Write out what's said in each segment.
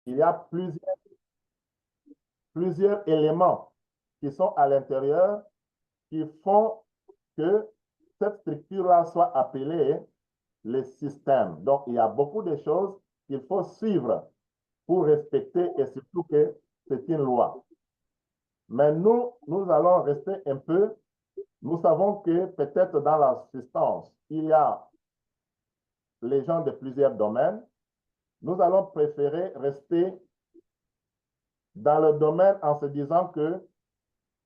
Il y a plusieurs éléments qui sont à l'intérieur qui font que cette structure-là soit appelée le système. Donc, il y a beaucoup de choses qu'il faut suivre pour respecter et surtout que c'est une loi. Mais nous allons rester un peu, nous savons que peut-être dans l'assistance, il y a les gens de plusieurs domaines. Nous allons préférer rester dans le domaine en se disant que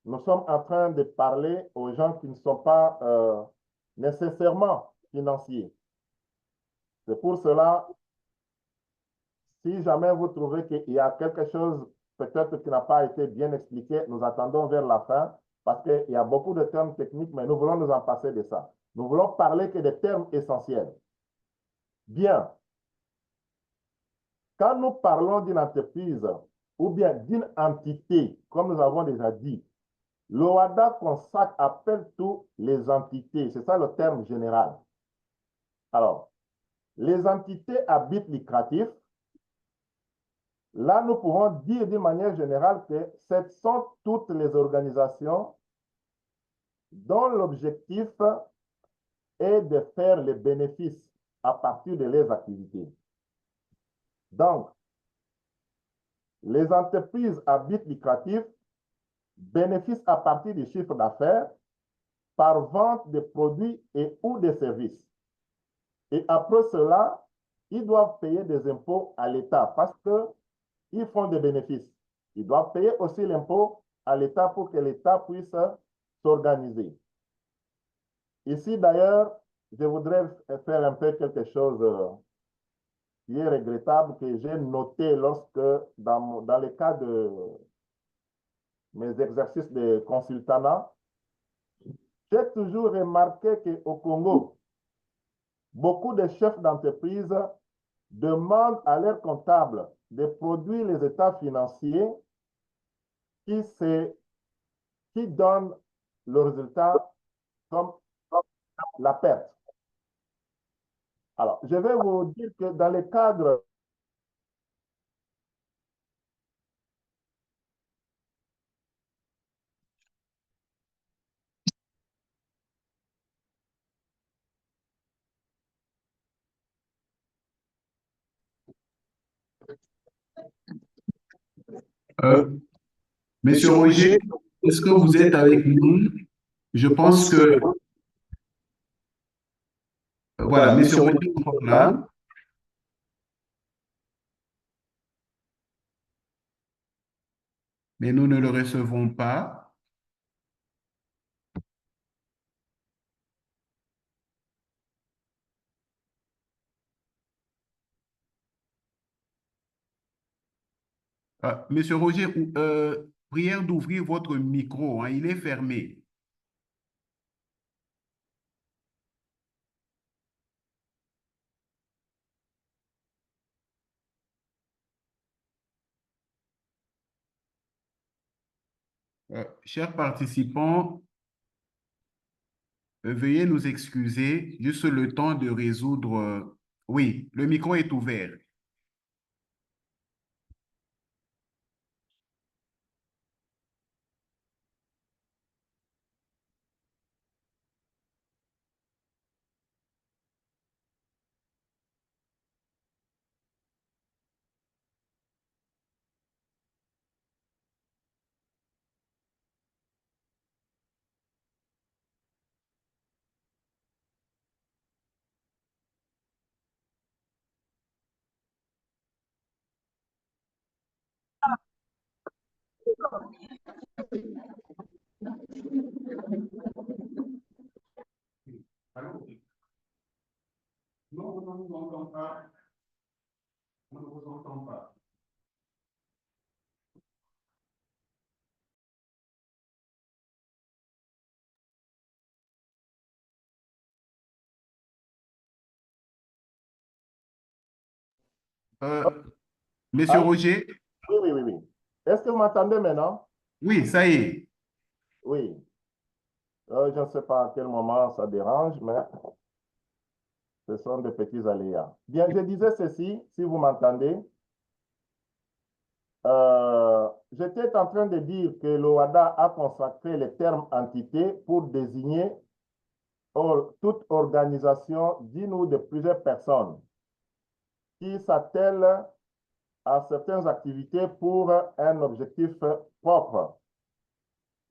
nous sommes en train de parler aux gens qui ne sont pas nécessairement financiers. C'est pour cela, si jamais vous trouvez qu'il y a quelque chose peut-être qui n'a pas été bien expliqué, nous attendons vers la fin parce qu'il y a beaucoup de termes techniques, mais nous voulons nous en passer de ça. Nous voulons parler que des termes essentiels. Bien. Quand nous parlons d'une entreprise ou bien d'une entité, comme nous avons déjà dit, l'OHADA consacre, appelle tous les entités. C'est ça le terme général. Alors, les entités à but lucratif, là, nous pouvons dire d'une manière générale que ce sont toutes les organisations dont l'objectif est de faire les bénéfices à partir de leurs activités. Donc, les entreprises à but lucratif bénéficient à partir du chiffre d'affaires par vente de produits et ou de services. Et après cela, ils doivent payer des impôts à l'État parce qu'ils font des bénéfices. Ils doivent payer aussi l'impôt à l'État pour que l'État puisse s'organiser. Ici, d'ailleurs, je voudrais faire un peu quelque chose qui est regrettable, que j'ai noté lorsque, dans le cas de mes exercices de consultanat, j'ai toujours remarqué qu'au Congo, beaucoup de chefs d'entreprise demandent à leurs comptables de produire les états financiers qui donnent le résultat comme la perte. Alors, je vais vous dire que dans le cadre Monsieur Roger, est-ce que vous êtes avec nous? Je pense que, voilà, Monsieur Roger est encore là, mais nous ne le recevons pas. Monsieur Roger, prière d'ouvrir votre micro, hein, il est fermé. Chers participants, veuillez nous excuser, juste le temps de résoudre. Oui, le micro est ouvert. Allô? Non, on ne vous entend pas. On ne vous entend pas. Monsieur Ah, Roger? oui, oui, oui, oui. Est-ce que vous m'entendez maintenant? Oui, ça y est. Oui. Je ne sais pas à quel moment ça dérange, mais ce sont des petits aléas. Bien, je disais ceci, si vous m'entendez. j'étais en train de dire que l'OHADA a consacré le terme entité pour désigner toute organisation d'une ou de plusieurs personnes qui s'attellent à certaines activités pour un objectif propre.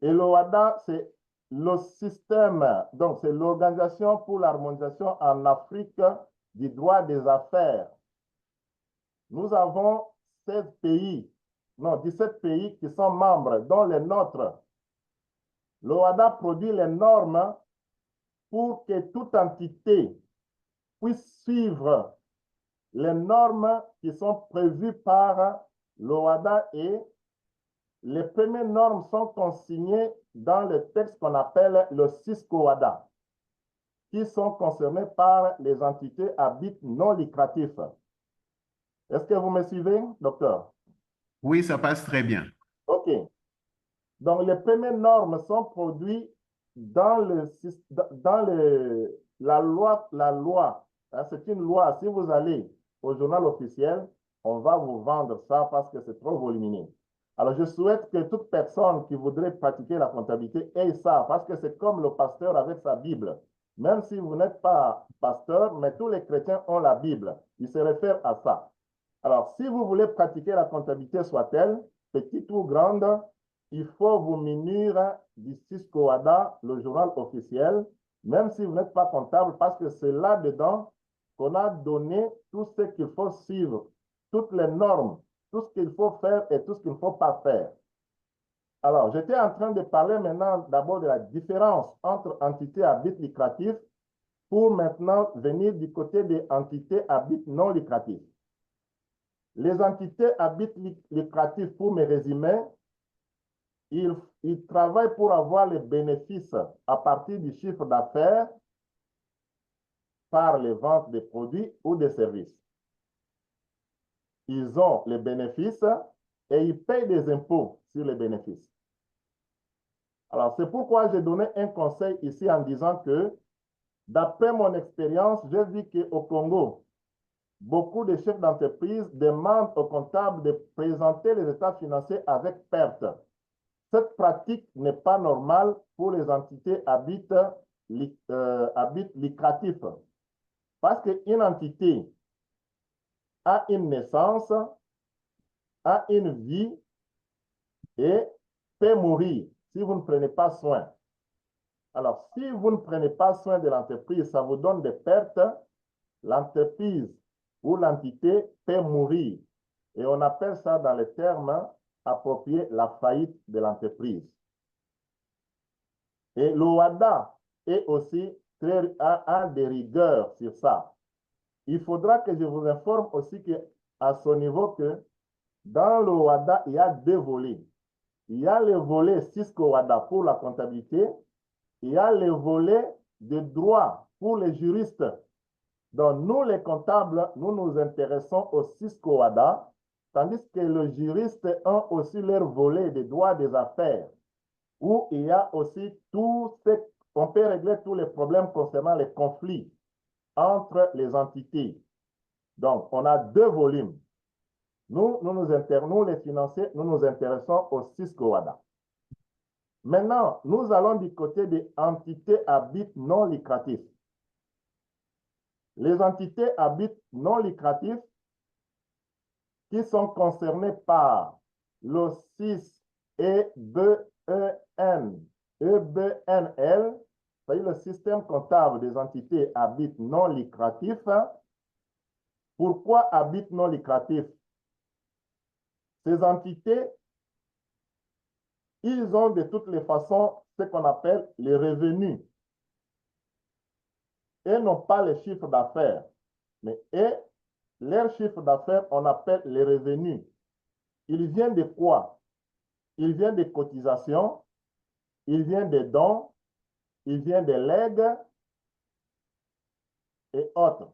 Et l'OHADA, c'est le système, donc c'est l'Organisation pour l'harmonisation en Afrique du droit des affaires. Nous avons 16 pays, non, 17 pays qui sont membres, dont les nôtres. L'OHADA produit les normes pour que toute entité puisse suivre les normes qui sont prévues par l'OHADA et les premières normes sont consignées dans le texte qu'on appelle le CISCO-OHADA, qui sont concernées par les entités à but non lucratif. Est-ce que vous me suivez, docteur? Oui, ça passe très bien. OK. Donc, les premières normes sont produites dans la loi. Hein, c'est une loi. Si vous allez au journal officiel, on va vous vendre ça parce que c'est trop volumineux. Alors, je souhaite que toute personne qui voudrait pratiquer la comptabilité ait ça, parce que c'est comme le pasteur avec sa Bible. Même si vous n'êtes pas pasteur, mais tous les chrétiens ont la Bible. Ils se réfèrent à ça. Alors, si vous voulez pratiquer la comptabilité, soit-elle petite ou grande, il faut vous munir du CISCO-OHADA, le journal officiel, même si vous n'êtes pas comptable, parce que c'est là-dedans qu'on a donné tout ce qu'il faut suivre, toutes les normes, tout ce qu'il faut faire et tout ce qu'il ne faut pas faire. Alors, j'étais en train de parler maintenant d'abord de la différence entre entités à but lucratif pour maintenant venir du côté des entités à but non lucratif. Les entités à but lucratif, pour me résumer, ils travaillent pour avoir les bénéfices à partir du chiffre d'affaires par les ventes de produits ou de services. Ils ont les bénéfices et ils payent des impôts sur les bénéfices. Alors, c'est pourquoi j'ai donné un conseil ici en disant que, d'après mon expérience, j'ai vu qu'au Congo, beaucoup de chefs d'entreprise demandent aux comptables de présenter les états financiers avec perte. Cette pratique n'est pas normale pour les entités à but lucratif. Parce qu'une entité a une naissance, a une vie et peut mourir si vous ne prenez pas soin. Alors, si vous ne prenez pas soin de l'entreprise, ça vous donne des pertes, l'entreprise ou l'entité peut mourir. Et on appelle ça dans les termes appropriés la faillite de l'entreprise. Et l'OHADA est aussi a des rigueurs sur ça. Il faudra que je vous informe aussi qu'à ce niveau que dans l'OHADA, il y a deux volets. Il y a le volet CISCO-OHADA pour la comptabilité. Il y a le volet de droit pour les juristes. Donc, nous, les comptables, nous nous intéressons au CISCO-OHADA, tandis que les juristes ont aussi leur volet de droit des affaires, où il y a aussi on peut régler tous les problèmes concernant les conflits entre les entités. Donc, on a deux volumes. Nous, les financiers, nous nous intéressons au CISCO-OHADA. Maintenant, nous allons du côté des entités à but non lucratif. Les entités à but non lucratif qui sont concernées par le 6 EBEN, EBNL, c'est-à-dire le système comptable des entités à but non lucratif. Pourquoi à but non lucratif? Ces entités, ils ont de toutes les façons ce qu'on appelle les revenus. Et non pas les chiffres d'affaires, mais leur chiffre d'affaires, on appelle les revenus. Il vient de quoi? Il vient des cotisations, il vient des dons, il vient des legs et autres.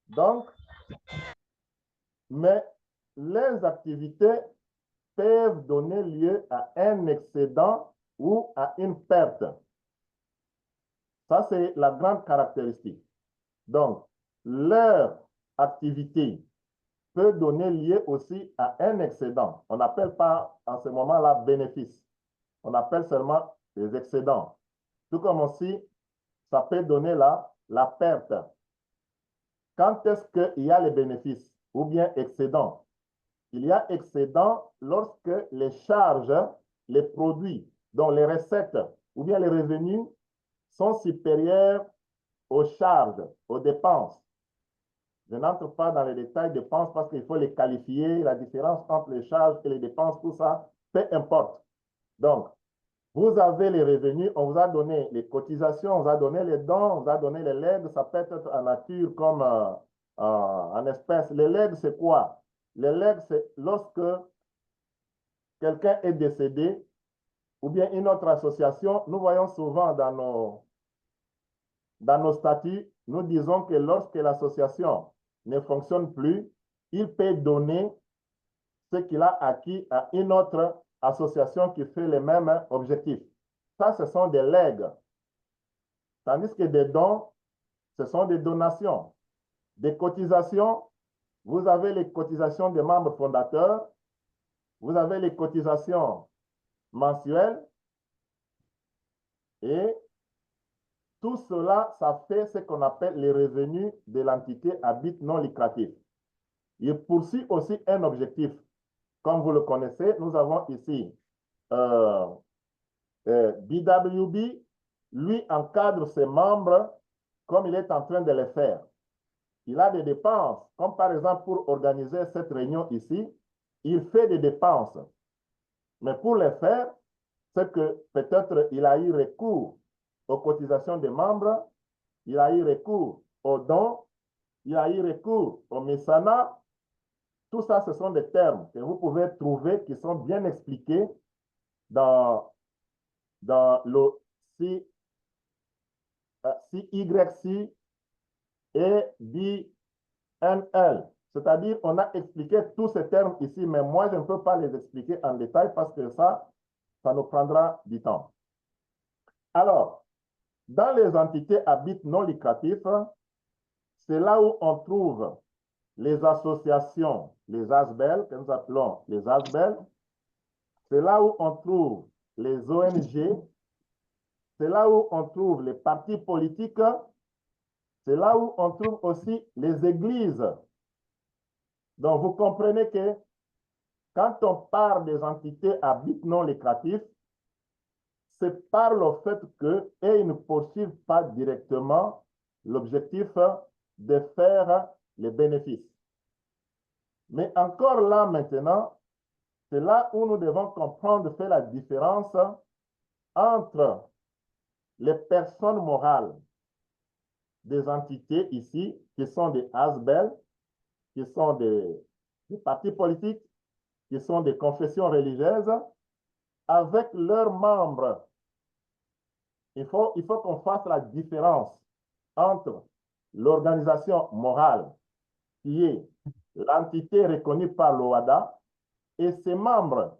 Donc, mais les activités peuvent donner lieu à un excédent ou à une perte. Ça, c'est la grande caractéristique. Donc, leur activité peut donner lieu aussi à un excédent. On n'appelle pas en ce moment-là bénéfice. On appelle seulement les excédents. Tout comme aussi, ça peut donner la perte. Quand est-ce qu'il y a les bénéfices ou bien excédent? Il y a excédent lorsque les charges, les produits, dont les recettes ou bien les revenus sont supérieurs aux charges, aux dépenses. Je n'entre pas dans les détails des dépenses parce qu'il faut les qualifier, la différence entre les charges et les dépenses, tout ça, peu importe. Donc, vous avez les revenus, on vous a donné les cotisations, on vous a donné les dons, on vous a donné les legs, ça peut être en nature comme en espèces. Les legs, c'est quoi? Les legs, c'est lorsque quelqu'un est décédé ou bien une autre association, nous voyons souvent dans nos statuts, nous disons que lorsque l'association ne fonctionne plus, il peut donner ce qu'il a acquis à une autre association qui fait les mêmes objectifs. Ça, ce sont des legs. Tandis que des dons, ce sont des donations. Des cotisations, vous avez les cotisations des membres fondateurs, vous avez les cotisations mensuelles, et tout cela, ça fait ce qu'on appelle les revenus de l'entité à but non lucratif. Il poursuit aussi un objectif. Comme vous le connaissez, nous avons ici BWB, lui encadre ses membres comme il est en train de le faire. Il a des dépenses, comme par exemple pour organiser cette réunion ici, il fait des dépenses. Mais pour les faire, c'est que peut-être il a eu recours aux cotisations des membres, il a eu recours aux dons, il a eu recours au mécénat. Tout ça, ce sont des termes que vous pouvez trouver qui sont bien expliqués dans le CYC et BNL. C'est-à-dire, on a expliqué tous ces termes ici, mais moi, je ne peux pas les expliquer en détail parce que ça nous prendra du temps. Alors, dans les entités à but non lucratif, c'est là où on trouve les associations, les ASBEL, que nous appelons les ASBEL. C'est là où on trouve les ONG. C'est là où on trouve les partis politiques. C'est là où on trouve aussi les églises. Donc, vous comprenez que quand on parle des entités à but non lucratif, c'est par le fait qu'ils ne poursuivent pas directement l'objectif de faire les bénéfices. Mais encore là maintenant, c'est là où nous devons comprendre, faire la différence entre les personnes morales des entités ici, qui sont des ASBEL, qui sont des partis politiques, qui sont des confessions religieuses, avec leurs membres. Il faut qu'on fasse la différence entre l'organisation morale, qui est l'entité reconnue par l'OADA, et ses membres.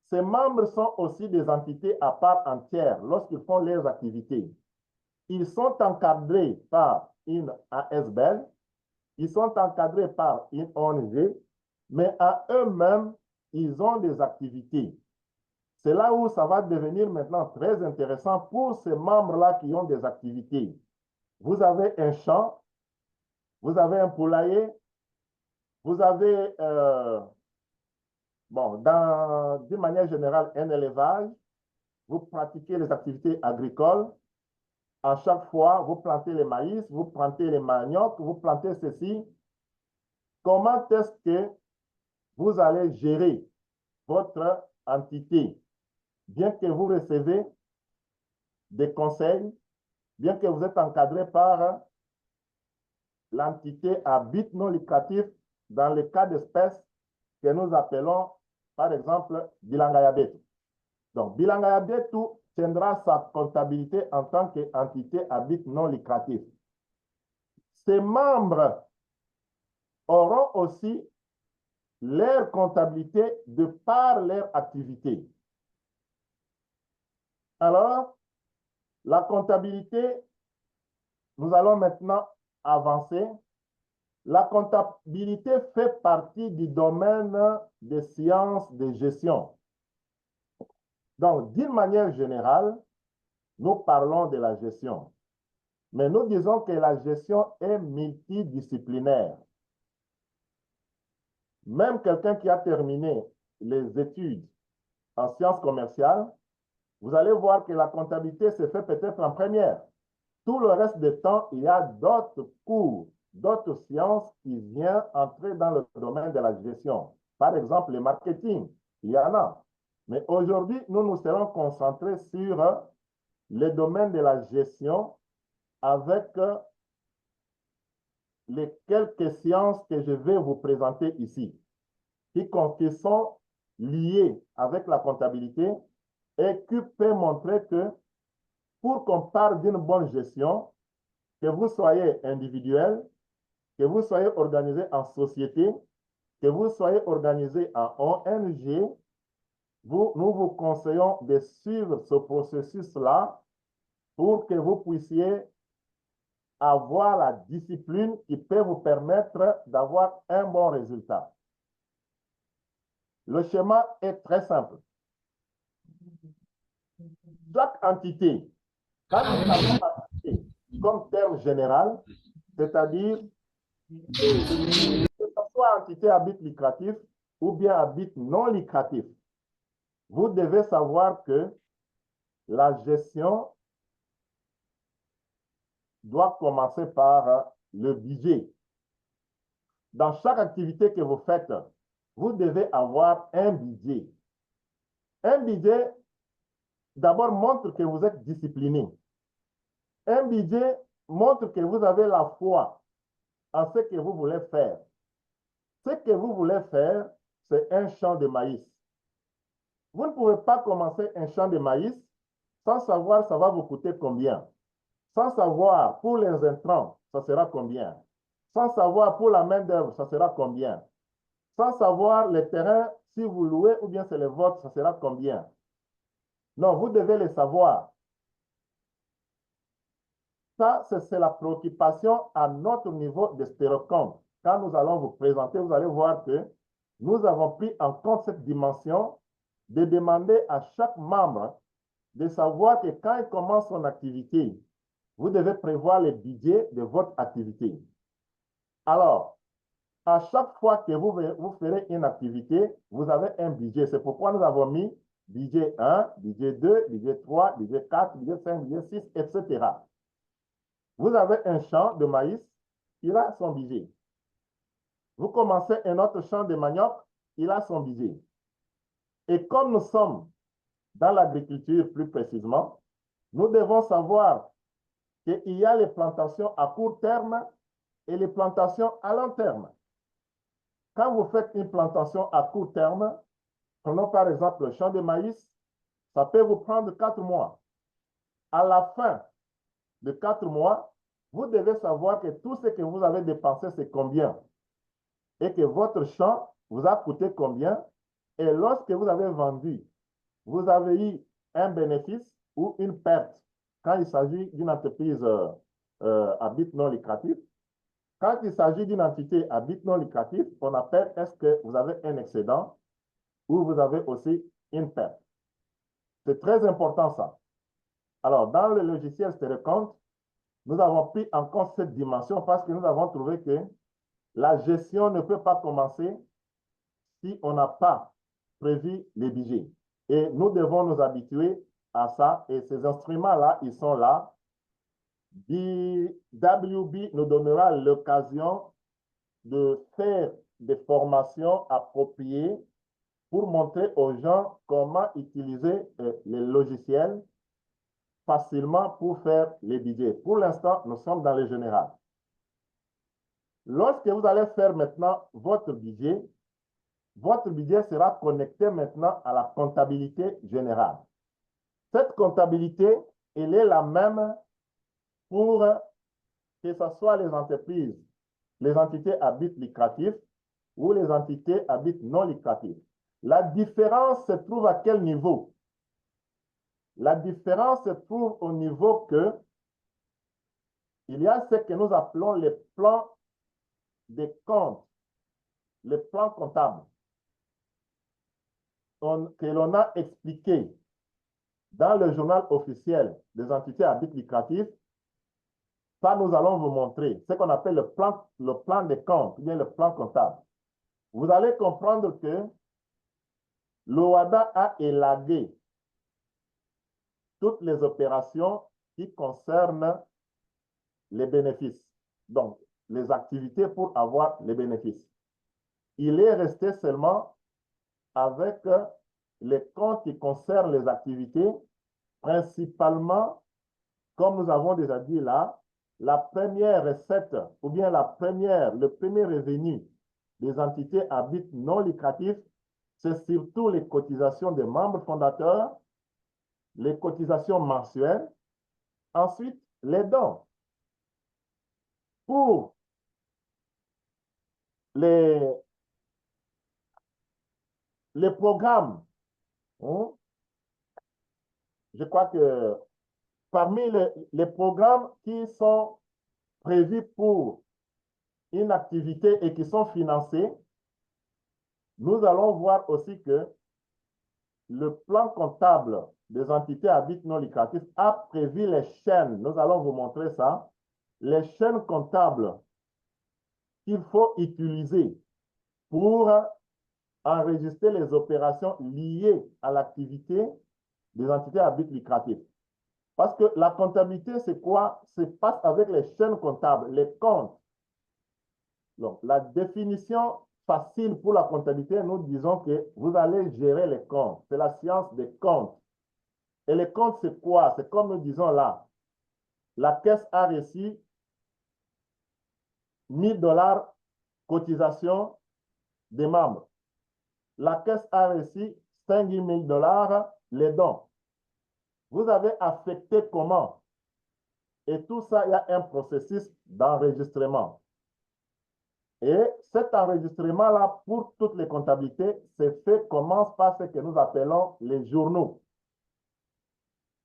Ces membres sont aussi des entités à part entière lorsqu'ils font leurs activités. Ils sont encadrés par une ASBEL, ils sont encadrés par une ONG, mais à eux-mêmes, ils ont des activités. C'est là où ça va devenir maintenant très intéressant pour ces membres-là qui ont des activités. Vous avez un champ, vous avez un poulailler, vous avez, d'une manière générale, un élevage, vous pratiquez les activités agricoles. À chaque fois, vous plantez les maïs, vous plantez les maniocs, vous plantez ceci. Comment est-ce que vous allez gérer votre entité? Bien que vous recevez des conseils, bien que vous êtes encadré par l'entité à but non lucratif dans le cas d'espèces que nous appelons, par exemple, Bilangayabetu. Donc, Bilangayabetu tiendra sa comptabilité en tant qu'entité à but non lucratif. Ses membres auront aussi leur comptabilité de par leur activité. Alors, la comptabilité, nous allons maintenant avancer La comptabilité fait partie du domaine des sciences de gestion. Donc, d'une manière générale, nous parlons de la gestion. Mais nous disons que la gestion est multidisciplinaire. Même quelqu'un qui a terminé les études en sciences commerciales, vous allez voir que la comptabilité se fait peut-être en première. Tout le reste du temps, il y a d'autres cours, d'autres sciences qui viennent entrer dans le domaine de la gestion. Par exemple, le marketing, il y en a. Mais aujourd'hui, nous nous serons concentrés sur le domaine de la gestion avec les quelques sciences que je vais vous présenter ici, qui sont liées avec la comptabilité et qui peuvent montrer que pour qu'on parle d'une bonne gestion, que vous soyez individuel, que vous soyez organisé en société, que vous soyez organisé en ONG, nous vous conseillons de suivre ce processus-là pour que vous puissiez avoir la discipline qui peut vous permettre d'avoir un bon résultat. Le schéma est très simple. Chaque entité, quand nous parlons d'entité comme terme général, c'est-à-dire que ce soit entité à but lucratif ou bien à but non lucratif, vous devez savoir que la gestion doit commencer par le budget. Dans chaque activité que vous faites, vous devez avoir un budget. Un budget, d'abord, montre que vous êtes discipliné. Un budget montre que vous avez la foi en ce que vous voulez faire. Ce que vous voulez faire, c'est un champ de maïs. Vous ne pouvez pas commencer un champ de maïs sans savoir ça va vous coûter combien. Sans savoir pour les intrants, ça sera combien. Sans savoir pour la main-d'œuvre, ça sera combien. Sans savoir les terrains, si vous louez ou bien c'est le vôtre, ça sera combien. Non, vous devez le savoir. Ça, c'est la préoccupation à notre niveau de stéréocompte. Quand nous allons vous présenter, vous allez voir que nous avons pris en compte cette dimension de demander à chaque membre de savoir que quand il commence son activité, vous devez prévoir le budget de votre activité. Alors, à chaque fois que vous ferez une activité, vous avez un budget. C'est pourquoi nous avons mis budget 1, budget 2, budget 3, budget 4, budget 5, budget 6, etc. Vous avez un champ de maïs, il a son budget. Vous commencez un autre champ de manioc, il a son budget. Et comme nous sommes dans l'agriculture plus précisément, nous devons savoir qu'il y a les plantations à court terme et les plantations à long terme. Quand vous faites une plantation à court terme, prenons par exemple le champ de maïs, ça peut vous prendre 4 mois. À la fin de 4 mois, vous devez savoir que tout ce que vous avez dépensé, c'est combien. Et que votre champ vous a coûté combien. Et lorsque vous avez vendu, vous avez eu un bénéfice ou une perte quand il s'agit d'une entreprise à but non lucratif. Quand il s'agit d'une entité à but non lucratif, on appelle est-ce que vous avez un excédent ou vous avez aussi une perte. C'est très important ça. Alors, dans le logiciel StereoCompte, nous avons pris en compte cette dimension parce que nous avons trouvé que la gestion ne peut pas commencer si on n'a pas prévu les budgets. Et nous devons nous habituer à ça. Et ces instruments-là, ils sont là. DWB nous donnera l'occasion de faire des formations appropriées pour montrer aux gens comment utiliser les logiciels facilement pour faire les budgets. Pour l'instant, nous sommes dans le général. Lorsque vous allez faire maintenant votre budget sera connecté maintenant à la comptabilité générale. Cette comptabilité, elle est la même pour que ce soit les entreprises, les entités à but lucratif ou les entités à but non lucratif. La différence se trouve à quel niveau? La différence se trouve au niveau que il y a ce que nous appelons les plans des comptes, le plan comptable que l'on a expliqué dans le journal officiel des entités à but lucratif, ça, nous allons vous montrer ce qu'on appelle le plan des comptes, ou bien le plan comptable. Vous allez comprendre que l'OHADA a élagué toutes les opérations qui concernent les bénéfices. Donc, les activités pour avoir les bénéfices. Il est resté seulement avec les comptes qui concernent les activités, principalement, comme nous avons déjà dit là, la première recette ou bien le premier revenu des entités à but non lucratif, c'est surtout les cotisations des membres fondateurs, les cotisations mensuelles, ensuite les dons. Pour les programmes, hein, je crois que parmi les programmes qui sont prévus pour une activité et qui sont financés, nous allons voir aussi que le plan comptable des entités à but non lucratif a prévu les chaînes, nous allons vous montrer ça, les chaînes comptables qu'il faut utiliser pour enregistrer les opérations liées à l'activité des entités à but lucratif. Parce que la comptabilité, c'est quoi? C'est passe avec les chaînes comptables, les comptes. Donc, la définition facile pour la comptabilité, nous disons que vous allez gérer les comptes. C'est la science des comptes. Et les comptes, c'est quoi? C'est comme nous disons là, la caisse a reçu 1 000 $ cotisation des membres. La caisse a reçu 5 000 $ les dons. Vous avez affecté comment? Et tout ça, il y a un processus d'enregistrement. Et cet enregistrement-là, pour toutes les comptabilités, commence par ce que nous appelons les journaux.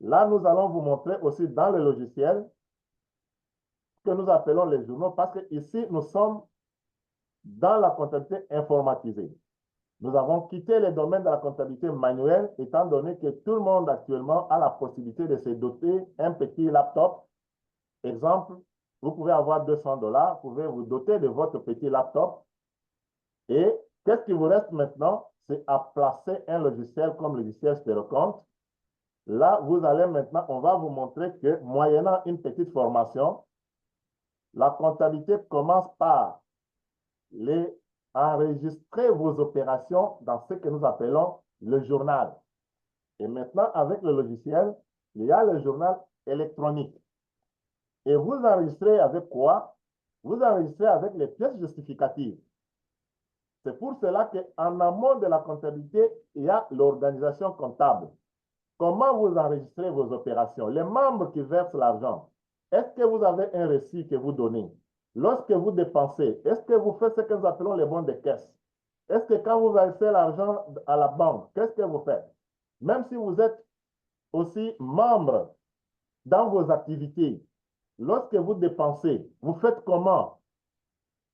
Là, nous allons vous montrer aussi dans le logiciel ce que nous appelons les journaux, parce que ici, nous sommes dans la comptabilité informatisée. Nous avons quitté le domaine de la comptabilité manuelle, étant donné que tout le monde actuellement a la possibilité de se doter un petit laptop. Exemple, vous pouvez avoir 200 $, vous pouvez vous doter de votre petit laptop. Et qu'est-ce qui vous reste maintenant? C'est à placer un logiciel comme le logiciel StéréoCompte. Là, vous allez maintenant, on va vous montrer que moyennant une petite formation, la comptabilité commence par enregistrer vos opérations dans ce que nous appelons le journal. Et maintenant, avec le logiciel, il y a le journal électronique. Et vous enregistrez avec quoi? Vous enregistrez avec les pièces justificatives. C'est pour cela qu'en amont de la comptabilité, il y a l'organisation comptable. Comment vous enregistrez vos opérations? Les membres qui versent l'argent, est-ce que vous avez un récit que vous donnez? Lorsque vous dépensez, est-ce que vous faites ce que nous appelons les bons de caisse? Est-ce que quand vous versez l'argent à la banque, qu'est-ce que vous faites? Même si vous êtes aussi membre dans vos activités, lorsque vous dépensez, vous faites comment?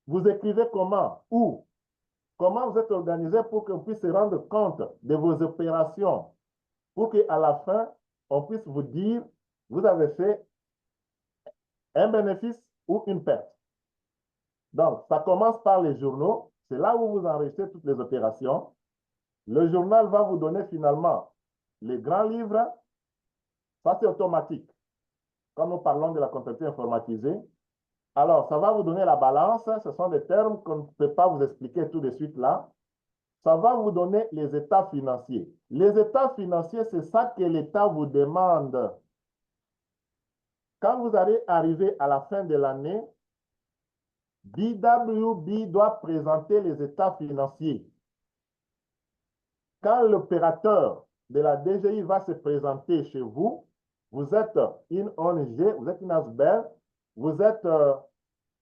Vous écrivez comment? Où? Comment vous êtes organisé pour qu'on puisse se rendre compte de vos opérations? Pour qu'à la fin, on puisse vous dire, vous avez fait un bénéfice ou une perte. Donc, ça commence par les journaux. C'est là où vous enregistrez toutes les opérations. Le journal va vous donner finalement les grands livres. Ça, c'est automatique. Quand nous parlons de la comptabilité informatisée, alors, ça va vous donner la balance. Ce sont des termes qu'on ne peut pas vous expliquer tout de suite là. Ça va vous donner les états financiers. Les états financiers, c'est ça que l'État vous demande. Quand vous allez arriver à la fin de l'année, BWB doit présenter les états financiers. Quand l'opérateur de la DGI va se présenter chez vous, vous êtes une ONG, vous êtes une ASBEL, vous êtes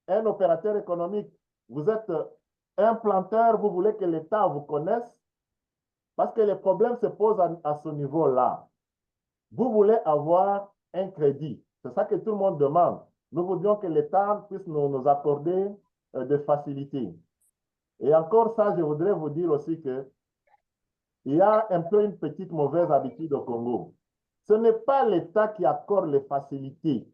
un opérateur économique, vous êtes un planteur, vous voulez que l'État vous connaisse, parce que les problèmes se posent à ce niveau-là. Vous voulez avoir un crédit. C'est ça que tout le monde demande. Nous voudrions que l'État puisse nous accorder de facilité. Et encore ça, je voudrais vous dire aussi que il y a un peu une petite mauvaise habitude au Congo. Ce n'est pas l'État qui accorde les facilités.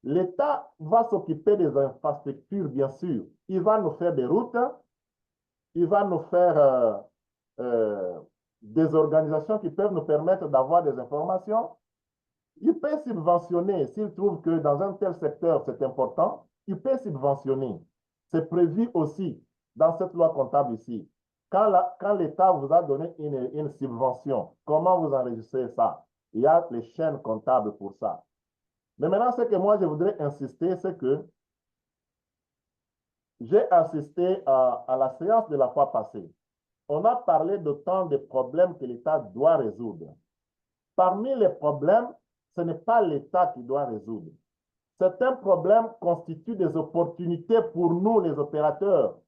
L'État va s'occuper des infrastructures, bien sûr. Il va nous faire des routes, il va nous faire des organisations qui peuvent nous permettre d'avoir des informations. Il peut subventionner, s'il trouve que dans un tel secteur c'est important, il peut subventionner. C'est prévu aussi dans cette loi comptable ici. Quand l'État vous a donné une subvention, comment vous enregistrez ça? Il y a les chaînes comptables pour ça. Mais maintenant, ce que moi je voudrais insister, c'est que j'ai assisté à la séance de la fois passée. On a parlé de tant de problèmes que l'État doit résoudre. Parmi les problèmes, ce n'est pas l'État qui doit résoudre. Certains problèmes constituent des opportunités pour nous, les opérateurs,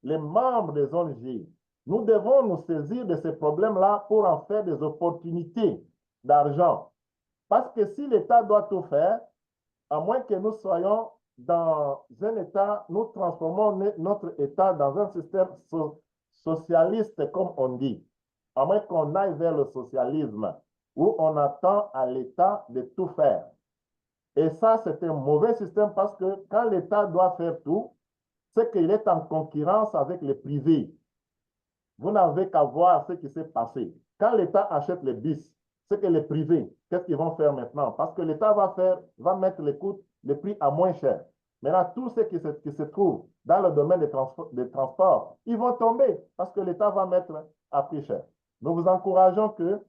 les membres des ONG. Nous devons nous saisir de ces problèmes-là pour en faire des opportunités d'argent. Parce que si l'État doit tout faire, à moins que nous soyons dans un État, nous transformons notre État dans un système socialiste, comme on dit, à moins qu'on aille vers le socialisme, où on attend à l'État de tout faire. Et ça, c'est un mauvais système parce que quand l'État doit faire tout, c'est qu'il est en concurrence avec les privés. Vous n'avez qu'à voir ce qui s'est passé. Quand l'État achète les bus, c'est que les privés, qu'est-ce qu'ils vont faire maintenant? Parce que l'État va mettre les prix à moins cher. Maintenant, tous ceux qui se trouvent dans le domaine des transports, ils vont tomber parce que l'État va mettre à prix cher. Nous vous encourageons que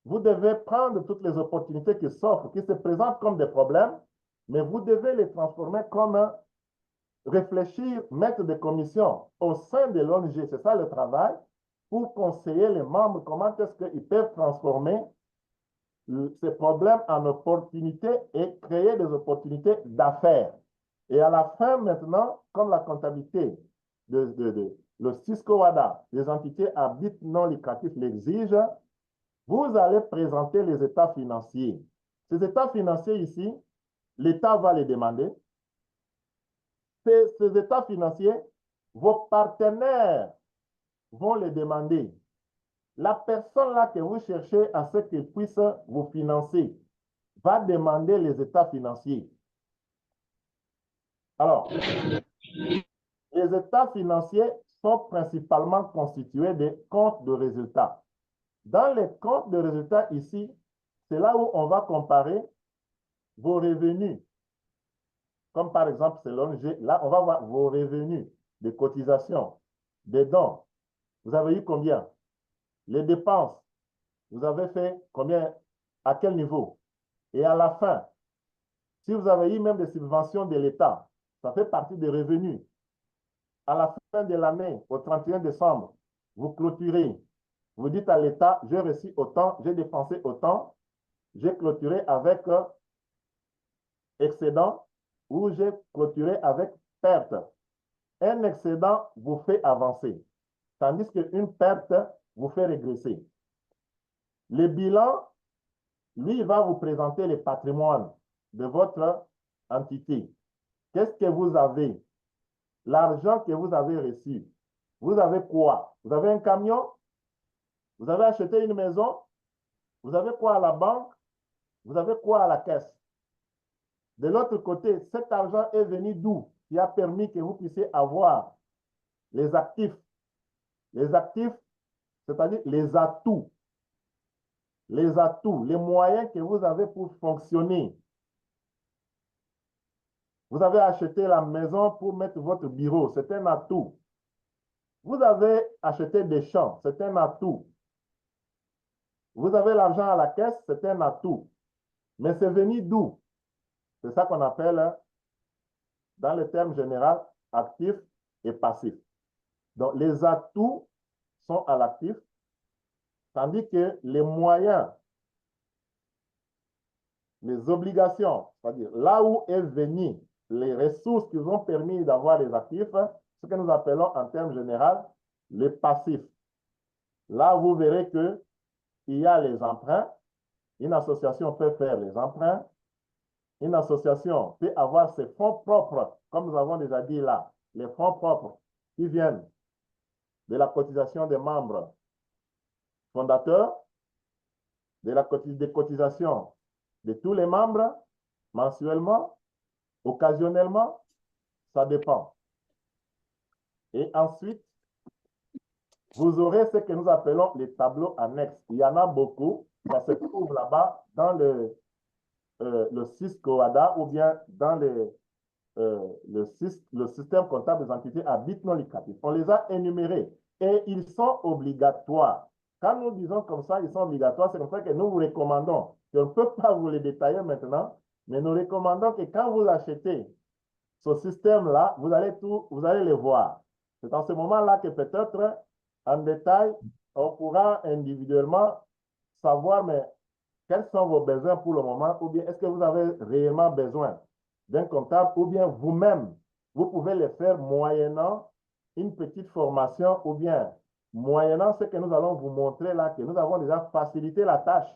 vous devez prendre toutes les opportunités qui s'offrent, qui se présentent comme des problèmes, mais vous devez les transformer comme réfléchir, mettre des commissions au sein de l'ONG, c'est ça le travail, pour conseiller les membres comment est-ce qu'ils peuvent transformer ces problèmes en opportunités et créer des opportunités d'affaires. Et à la fin, maintenant, comme la comptabilité le Cisco-WADA, les entités à but non lucratif l'exige, vous allez présenter les états financiers. Ces états financiers ici, l'État va les demander. Ces états financiers, vos partenaires vont les demander. La personne là que vous cherchez à ce qu'il puisse vous financer va demander les états financiers. Alors, les états financiers sont principalement constitués de comptes de résultats. Dans les comptes de résultats ici, c'est là où on va comparer vos revenus. Comme par exemple, c'est l'ONG, là, on va voir vos revenus, des cotisations, des dons. Vous avez eu combien? Les dépenses, vous avez fait combien? À quel niveau? Et à la fin, si vous avez eu même des subventions de l'État, ça fait partie des revenus. À la fin de l'année, au 31 décembre, vous clôturez. Vous dites à l'État, j'ai reçu autant, j'ai dépensé autant, j'ai clôturé avec excédent ou j'ai clôturé avec perte. Un excédent vous fait avancer, tandis qu'une perte vous fait régresser. Le bilan, lui, va vous présenter le patrimoine de votre entité. Qu'est-ce que vous avez? L'argent que vous avez reçu. Vous avez quoi? Vous avez un camion? Vous avez acheté une maison? Vous avez quoi à la banque? Vous avez quoi à la caisse? De l'autre côté, cet argent est venu d'où? Qui a permis que vous puissiez avoir les actifs. Les actifs, c'est-à-dire les atouts. Les atouts, les moyens que vous avez pour fonctionner. Vous avez acheté la maison pour mettre votre bureau, c'est un atout. Vous avez acheté des champs, c'est un atout. Vous avez l'argent à la caisse, c'est un atout. Mais c'est venu d'où? C'est ça qu'on appelle, dans le terme général, actif et passif. Donc, les atouts sont à l'actif, tandis que les moyens, les obligations, c'est-à-dire là où est venu les ressources qui ont permis d'avoir les actifs, ce que nous appelons en termes général les passifs. Là, vous verrez qu'il y a les emprunts. Une association peut faire les emprunts. Une association peut avoir ses fonds propres, comme nous avons déjà dit là. les fonds propres qui viennent de la cotisation des membres fondateurs, des cotisations de tous les membres mensuellement, occasionnellement, ça dépend. Et ensuite, vous aurez ce que nous appelons les tableaux annexes. Il y en a beaucoup. Ça se trouve là-bas dans le SIS-COADA ou bien dans le système comptable des entités à but non lucratif. On les a énumérés et ils sont obligatoires. Quand nous disons comme ça, ils sont obligatoires, c'est comme ça que nous vous recommandons. Je ne peux pas vous les détailler maintenant, mais nous recommandons que quand vous achetez ce système-là, vous allez les voir. C'est en ce moment-là que peut-être, en détail, on pourra individuellement savoir, mais quels sont vos besoins pour le moment, ou bien est-ce que vous avez réellement besoin d'un comptable, ou bien vous-même, vous pouvez le faire moyennant une petite formation, ou bien moyennant ce que nous allons vous montrer là, que nous avons déjà facilité la tâche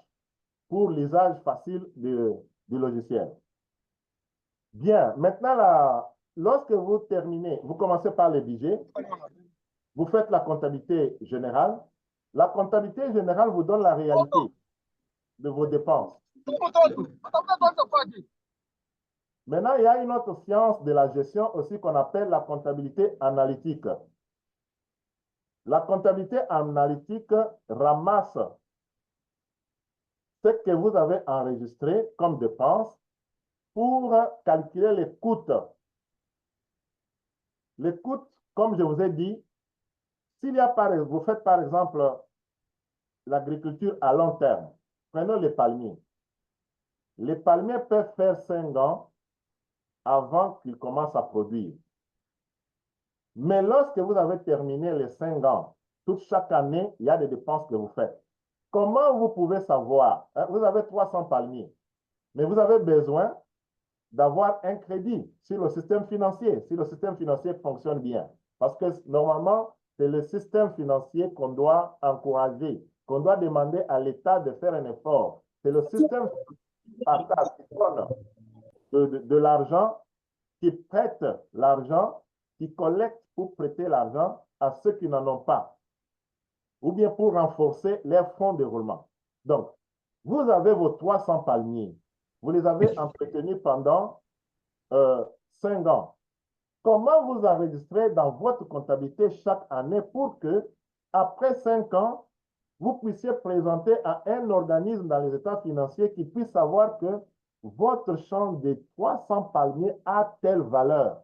pour l'usage facile du logiciel. Bien, maintenant, là, lorsque vous terminez, vous commencez par le budget, vous faites la comptabilité générale. La comptabilité générale vous donne la réalité de vos dépenses. Maintenant, il y a une autre science de la gestion aussi qu'on appelle la comptabilité analytique. La comptabilité analytique ramasse ce que vous avez enregistré comme dépenses pour calculer les coûts. Les coûts, comme je vous ai dit, vous faites par exemple l'agriculture à long terme, prenons les palmiers. Les palmiers peuvent faire 5 ans avant qu'ils commencent à produire. Mais lorsque vous avez terminé les 5 ans, chaque année, il y a des dépenses que vous faites. Comment vous pouvez savoir? Vous avez 300 palmiers, mais vous avez besoin d'avoir un crédit sur le système financier, si le système financier fonctionne bien. Parce que normalement, c'est le système financier qu'on doit encourager, qu'on doit demander à l'État de faire un effort. C'est le système qui partage, qui donne de l'argent, qui prête l'argent, qui collecte pour prêter l'argent à ceux qui n'en ont pas, ou bien pour renforcer leurs fonds de roulement. Donc, vous avez vos 300 palmiers. Vous les avez entretenus pendant 5 ans. Comment vous enregistrez dans votre comptabilité chaque année pour que, après 5 ans, vous puissiez présenter à un organisme dans les états financiers qui puisse savoir que votre champ de 300 palmiers a telle valeur.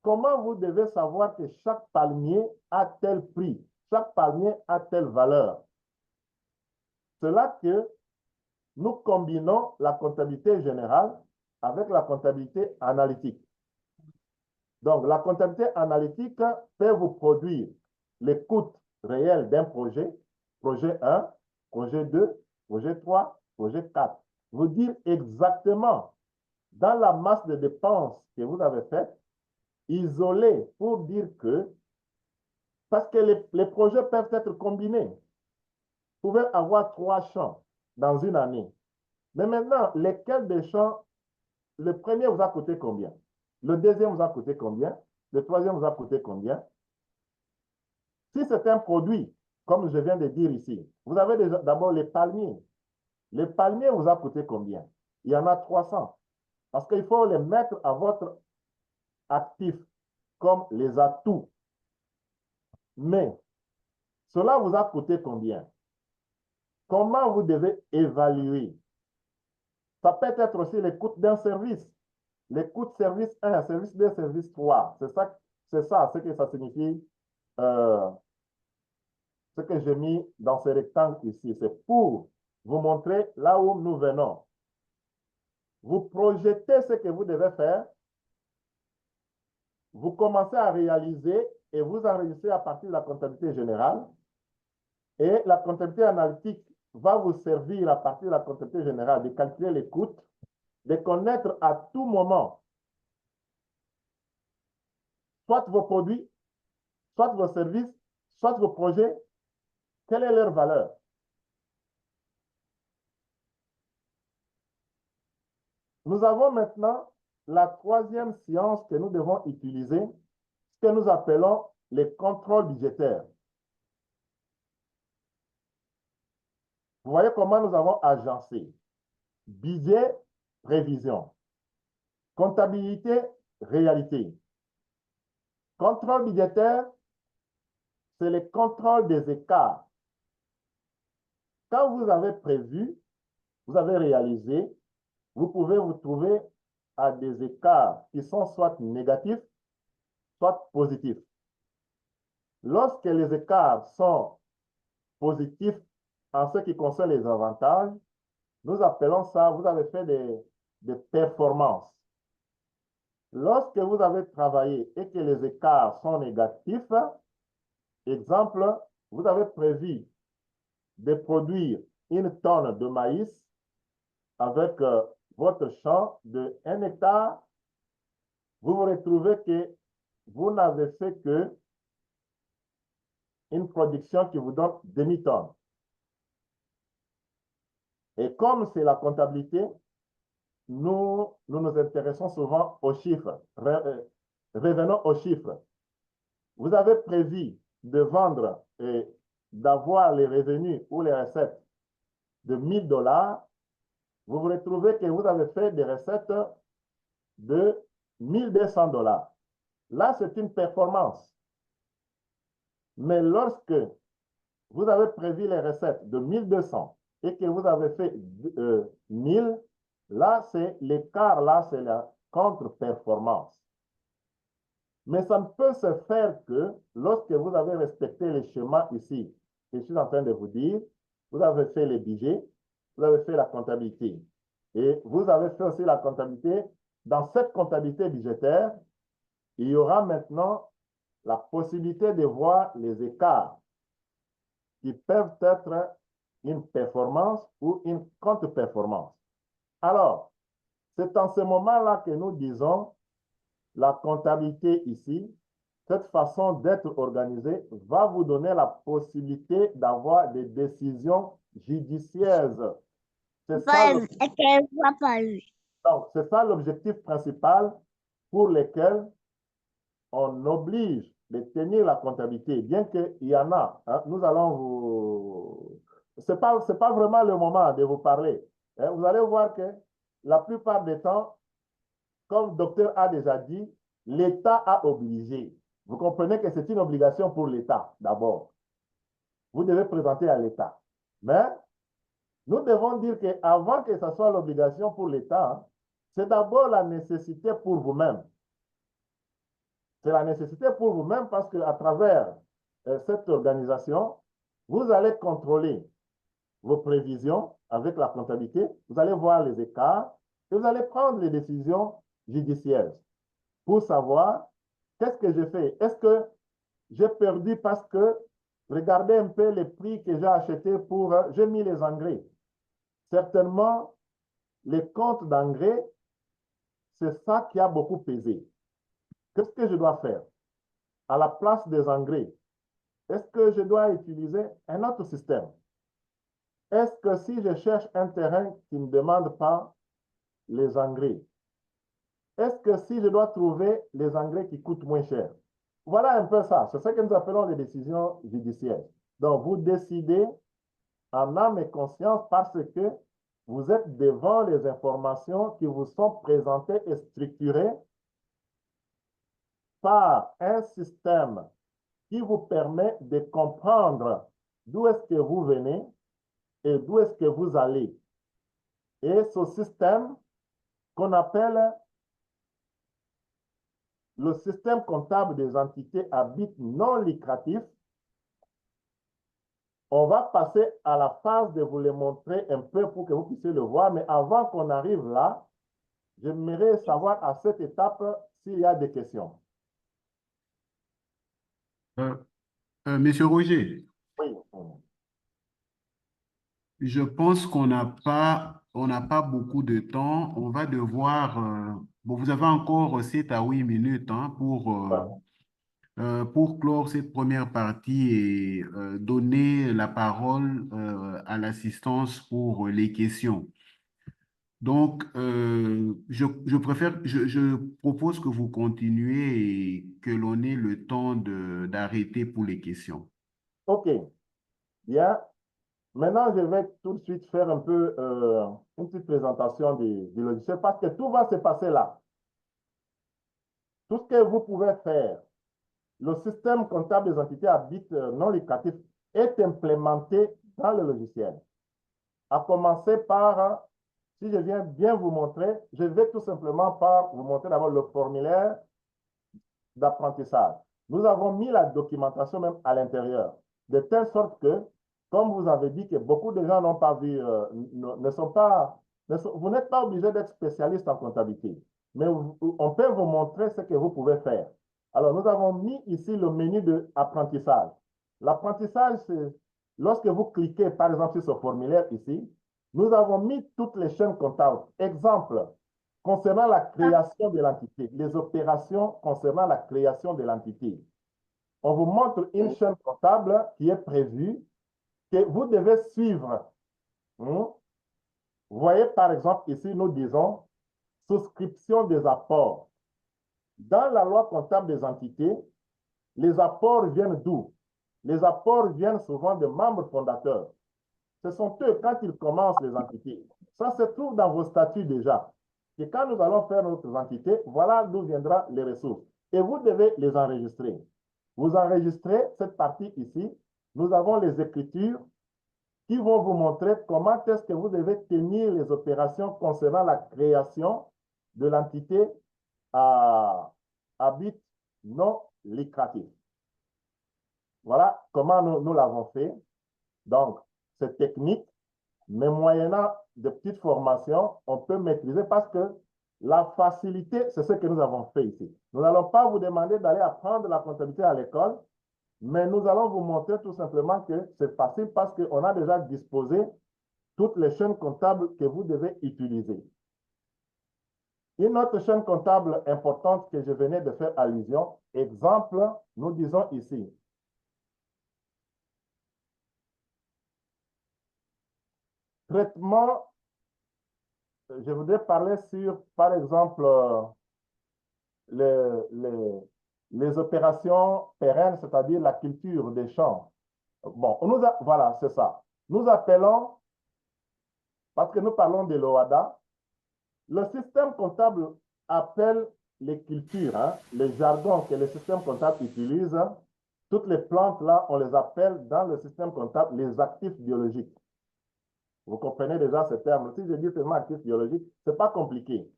Comment vous devez savoir que chaque palmier a tel prix, chaque palmier a telle valeur? C'est là que nous combinons la comptabilité générale avec la comptabilité analytique. Donc, la comptabilité analytique peut vous produire les coûts réels d'un projet, projet 1, projet 2, projet 3, projet 4. Vous dire exactement dans la masse de dépenses que vous avez faites, isolé pour dire que, parce que les projets peuvent être combinés. Vous pouvez avoir 3 champs dans une année. Mais maintenant, lesquels des champs, le premier vous a coûté combien? Le deuxième vous a coûté combien? Le troisième vous a coûté combien? Si c'est un produit, comme je viens de dire ici, vous avez d'abord les palmiers. Les palmiers vous a coûté combien? Il y en a 300. Parce qu'il faut les mettre à votre actif comme les atouts. Mais cela vous a coûté combien? Comment vous devez évaluer? Ça peut être aussi les coûts d'un service. Les coûts de service 1, service 2, service 3. C'est ça ce que ça signifie, ce que j'ai mis dans ce rectangle ici. C'est pour vous montrer là où nous venons. Vous projetez ce que vous devez faire. Vous commencez à réaliser et vous enregistrez à partir de la comptabilité générale. Et la comptabilité analytique va vous servir à partir de la comptabilité générale de calculer les coûts, de connaître à tout moment soit vos produits, soit vos services, soit vos projets, quelle est leur valeur. Nous avons maintenant la troisième science que nous devons utiliser, ce que nous appelons les contrôles budgétaires. Vous voyez comment nous avons agencé budget, prévision, comptabilité, réalité. Contrôle budgétaire, c'est le contrôle des écarts. Quand vous avez prévu, vous avez réalisé, vous pouvez vous trouver à des écarts qui sont soit négatifs, soit positifs. Lorsque les écarts sont positifs en ce qui concerne les avantages, nous appelons ça, vous avez fait des performances. Lorsque vous avez travaillé et que les écarts sont négatifs, exemple, vous avez prévu de produire 1 tonne de maïs avec votre champ de 1 hectare, vous vous retrouvez que vous n'avez fait que une production qui vous donne demi-tonne. Et comme c'est la comptabilité, nous nous intéressons souvent aux chiffres. Revenons aux chiffres. Vous avez prévu de vendre et d'avoir les revenus ou les recettes de 1 000 $. Vous vous retrouvez que vous avez fait des recettes de 1 200 $. Là, c'est une performance. Mais lorsque vous avez prévu les recettes de 1 200 et que vous avez fait 1000, là, c'est l'écart, là, c'est la contre-performance. Mais ça ne peut se faire que lorsque vous avez respecté les schémas ici. Je suis en train de vous dire, vous avez fait les budgets, vous avez fait la comptabilité. Et vous avez fait aussi la comptabilité. Dans cette comptabilité budgétaire, il y aura maintenant la possibilité de voir les écarts qui peuvent être une performance ou une contre-performance. Alors, c'est en ce moment-là que nous disons la comptabilité ici, cette façon d'être organisée va vous donner la possibilité d'avoir des décisions judiciaires. C'est ça, donc, c'est ça l'objectif principal pour lequel on oblige de tenir la comptabilité, bien qu'il y en a. Hein, nous allons vous... C'est pas vraiment le moment de vous parler. Hein, vous allez voir que la plupart des temps, comme le docteur a déjà dit, l'État a obligé. Vous comprenez que c'est une obligation pour l'État, d'abord. Vous devez présenter à l'État. Mais nous devons dire qu'avant que ce soit l'obligation pour l'État, c'est d'abord la nécessité pour vous-même. C'est la nécessité pour vous-même parce qu'à travers cette organisation, vous allez contrôler vos prévisions avec la comptabilité, vous allez voir les écarts et vous allez prendre les décisions judiciaires pour savoir qu'est-ce que j'ai fait. Est-ce que j'ai perdu parce que regardez un peu les prix que j'ai achetés pour... j'ai mis les engrais. Certainement, les comptes d'engrais, c'est ça qui a beaucoup pesé. Qu'est-ce que je dois faire? À la place des engrais, est-ce que je dois utiliser un autre système? Est-ce que si je cherche un terrain qui ne demande pas les engrais, est-ce que si je dois trouver les engrais qui coûtent moins cher? Voilà un peu ça. C'est ce que nous appelons les décisions judiciaires. Donc, vous décidez en âme et conscience parce que vous êtes devant les informations qui vous sont présentées et structurées par un système qui vous permet de comprendre d'où est-ce que vous venez et d'où est-ce que vous allez. Et ce système qu'on appelle le système comptable des entités à but non lucratif, on va passer à la phase de vous le montrer un peu pour que vous puissiez le voir. Mais avant qu'on arrive là, j'aimerais savoir à cette étape s'il y a des questions. Monsieur Roger, Oui. je pense on n'a pas beaucoup de temps. On va devoir, bon, vous avez encore 7 à 8 minutes hein, pour clore cette première partie et donner la parole à l'assistance pour les questions. Donc, je propose que vous continuez et que l'on ait le temps d'arrêter pour les questions. OK, bien. Maintenant, je vais tout de suite faire un peu une petite présentation du logiciel parce que tout va se passer là. Tout ce que vous pouvez faire, le système comptable des entités à but non lucratif est implémenté dans le logiciel. À commencer par, si je viens bien vous montrer, je vais tout simplement par vous montrer d'abord le formulaire d'apprentissage. Nous avons mis la documentation même à l'intérieur, de telle sorte que, comme vous avez dit que beaucoup de gens n'ont pas vu, ne sont pas, vous n'êtes pas obligé d'être spécialiste en comptabilité, mais on peut vous montrer ce que vous pouvez faire. Alors, nous avons mis ici le menu d'apprentissage. L'apprentissage, c'est lorsque vous cliquez, par exemple, sur ce formulaire ici, nous avons mis toutes les chaînes comptables. Exemple, concernant la création de l'entité, les opérations concernant la création de l'entité. On vous montre une chaîne comptable qui est prévue, que vous devez suivre. Vous voyez, par exemple, ici, nous disons souscription des apports. Dans la loi comptable des entités, les apports viennent d'où? Les apports viennent souvent des membres fondateurs. Ce sont eux, quand ils commencent les entités. Ça se trouve dans vos statuts déjà. Et quand nous allons faire notre entité, voilà d'où viendront les ressources. Et vous devez les enregistrer. Vous enregistrez cette partie ici. Nous avons les écritures qui vont vous montrer comment est-ce que vous devez tenir les opérations concernant la création de l'entité à but non lucratif. Voilà comment nous l'avons fait. Donc, c'est technique, mais moyennant de petites formations, on peut maîtriser parce que la facilité, c'est ce que nous avons fait ici. Nous n'allons pas vous demander d'aller apprendre la comptabilité à l'école, mais nous allons vous montrer tout simplement que c'est facile parce qu'on a déjà disposé toutes les chaînes comptables que vous devez utiliser. Une autre chaîne comptable importante que je venais de faire allusion, exemple, nous disons ici, traitement, je voudrais parler sur, par exemple, les, les, les opérations pérennes, c'est-à-dire la culture des champs. Bon, voilà, c'est ça. Nous appelons, parce que nous parlons de l'OADA, le système comptable appelle les cultures, hein, les jargons que le système comptable utilise. Toutes les plantes là, on les appelle dans le système comptable les actifs biologiques. Vous comprenez déjà ce terme. Si je dis seulement actifs biologiques, ce n'est pas compliqué.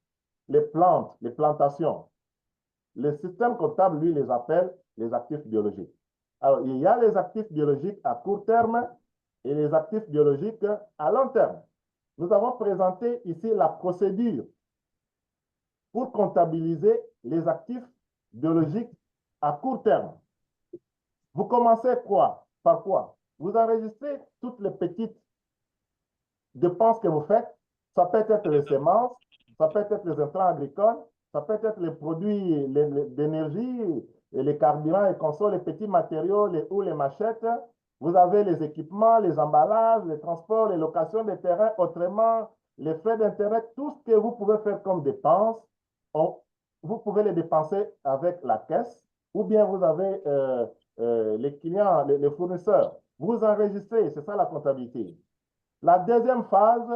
Les plantes, les plantations, le système comptable, lui, les appelle les actifs biologiques. Alors, il y a les actifs biologiques à court terme et les actifs biologiques à long terme. Nous avons présenté ici la procédure pour comptabiliser les actifs biologiques à court terme. Vous commencez quoi? Par quoi? Vous enregistrez toutes les petites dépenses que vous faites. Ça peut être les semences, ça peut être les intrants agricoles, ça peut être les produits d'énergie, les carburants et consoles, les petits matériaux ou les machettes. Vous avez les équipements, les emballages, les transports, les locations de terrain, autrement, les frais d'intérêt, tout ce que vous pouvez faire comme dépenses, vous pouvez les dépenser avec la caisse ou bien vous avez les clients, les fournisseurs. Vous enregistrez, c'est ça la comptabilité. La deuxième phase,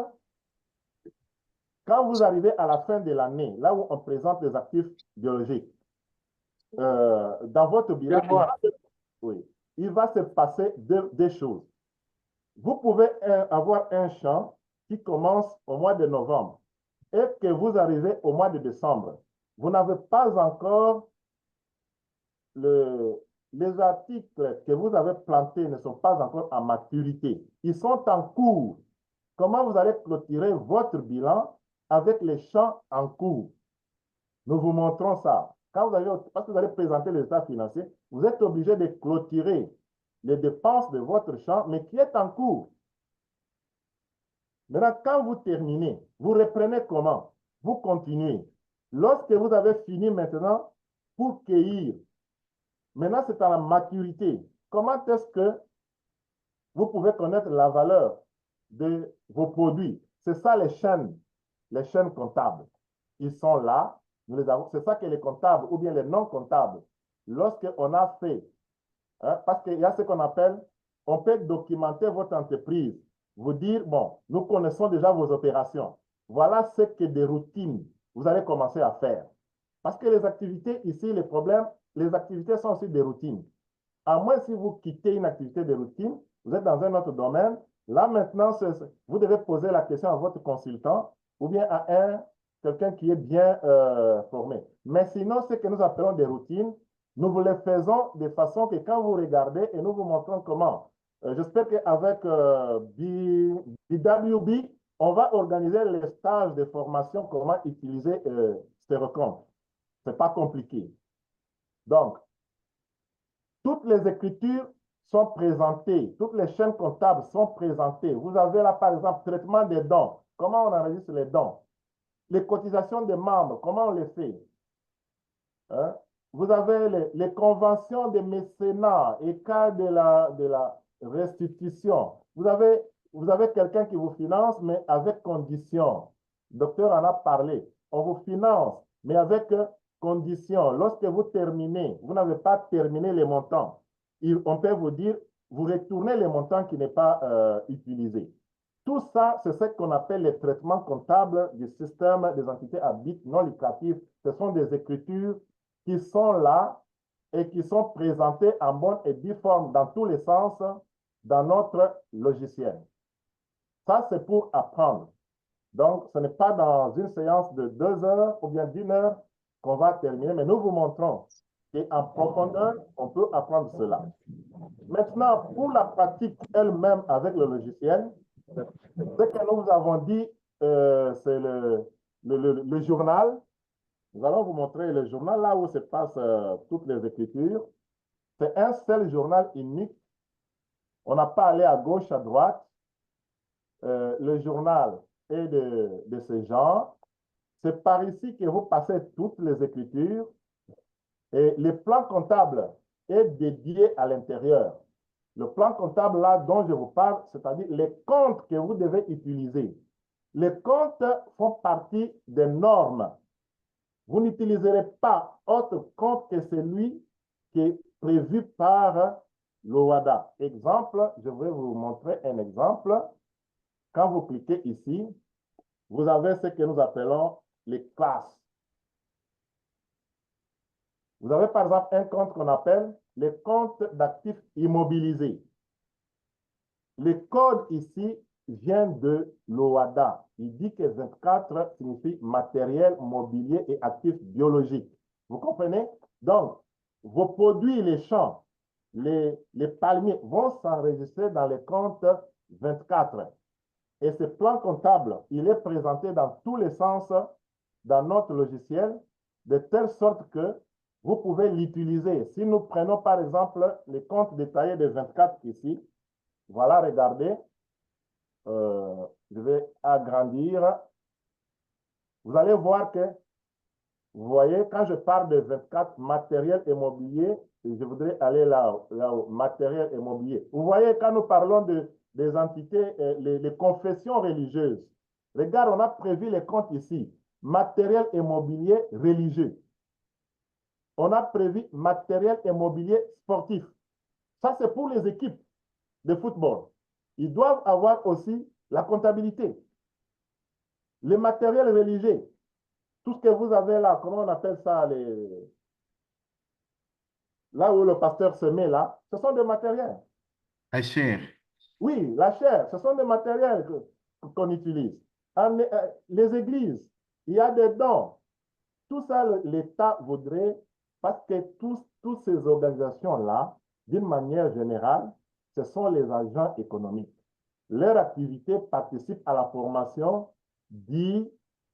quand vous arrivez à la fin de l'année, là où on présente les actifs biologiques, dans votre bilan, il va se passer deux choses. Vous pouvez avoir un champ qui commence au mois de novembre et que vous arrivez au mois de décembre. Vous n'avez pas encore les articles que vous avez plantés ne sont pas encore à maturité. Ils sont en cours. Comment vous allez clôturer votre bilan avec les champs en cours? Nous vous montrons ça. Parce que vous allez présenter les états financiers, vous êtes obligé de clôturer les dépenses de votre champ, mais qui est en cours. Maintenant, quand vous terminez, vous reprenez comment? Vous continuez. Lorsque vous avez fini maintenant pour cueillir, maintenant c'est à la maturité. Comment est-ce que vous pouvez connaître la valeur de vos produits? C'est ça les chaînes les chaînes comptables. Ils sont là, nous les avons. C'est ça que les comptables ou bien les non comptables, lorsqu'on a fait, hein, parce qu'il y a ce qu'on appelle, on peut documenter votre entreprise, vous dire, bon, nous connaissons déjà vos opérations. Voilà ce que des routines vous allez commencer à faire. Parce que les activités ici, les problèmes, les activités sont aussi des routines. À moins si vous quittez une activité de routine, vous êtes dans un autre domaine, là maintenant, vous devez poser la question à votre consultant ou bien à quelqu'un qui est bien formé. Mais sinon, ce que nous appelons des routines, nous vous les faisons de façon que quand vous regardez et nous vous montrons comment. J'espère qu'avec BWB, on va organiser les stages de formation, comment utiliser ces recomptes. Ce n'est pas compliqué. Donc, toutes les écritures sont présentées, toutes les chaînes comptables sont présentées. Vous avez là, par exemple, traitement des dons. Comment on enregistre les dons? Les cotisations des membres, comment on les fait? Hein? Vous avez les conventions de mécénat et cas de la restitution. Vous avez quelqu'un qui vous finance, mais avec condition. Le docteur en a parlé. On vous finance, mais avec condition. Lorsque vous terminez, vous n'avez pas terminé les montants. On peut vous dire, vous retournez les montants qui n'est pas utilisé. Tout ça, c'est ce qu'on appelle les traitements comptables du système des entités à but non lucratif. Ce sont des écritures qui sont là et qui sont présentées en bonne et due forme dans tous les sens dans notre logiciel. Ça, c'est pour apprendre. Donc, ce n'est pas dans une séance de 2 heures ou bien d'1 heure qu'on va terminer, mais nous vous montrons qu'en profondeur, on peut apprendre cela. Maintenant, pour la pratique elle-même avec le logiciel, ce que nous vous avons dit, c'est le journal. Nous allons vous montrer le journal là où se passent toutes les écritures. C'est un seul journal unique. On n'a pas allé à gauche, à droite. Le journal est de ce genre. C'est par ici que vous passez toutes les écritures. Et le plan comptable est dédié à l'intérieur. Le plan comptable là dont je vous parle, c'est-à-dire les comptes que vous devez utiliser. Les comptes font partie des normes. Vous n'utiliserez pas autre compte que celui qui est prévu par l'OADA. Exemple, je vais vous montrer un exemple. Quand vous cliquez ici, vous avez ce que nous appelons les classes. Vous avez par exemple un compte qu'on appelle les comptes d'actifs immobilisés. Le code ici vient de l'OADA. Il dit que 24 signifie matériel, mobilier et actifs biologiques. Vous comprenez? Donc, vos produits, les champs, les palmiers vont s'enregistrer dans les comptes 24. Et ce plan comptable, il est présenté dans tous les sens dans notre logiciel, de telle sorte que vous pouvez l'utiliser. Si nous prenons par exemple les comptes détaillés de 24 ici, voilà, regardez, je vais agrandir. Vous allez voir que, vous voyez, quand je parle de 24 matériel immobilier, je voudrais aller là-haut, matériel immobilier. Vous voyez, quand nous parlons des entités, les confessions religieuses, regarde, on a prévu les comptes ici. Matériel immobilier religieux. On a prévu matériel immobilier sportif. Ça, c'est pour les équipes de football. Ils doivent avoir aussi la comptabilité. Le matériel religieux, tout ce que vous avez là, comment on appelle ça, là où le pasteur se met là, ce sont des matériels. La chair. Oui, la chair, ce sont des matériels qu'on utilise. Les églises, il y a des dons. Tout ça, l'État voudrait, parce que toutes ces organisations-là, d'une manière générale, ce sont les agents économiques. Leur activité participe à la formation du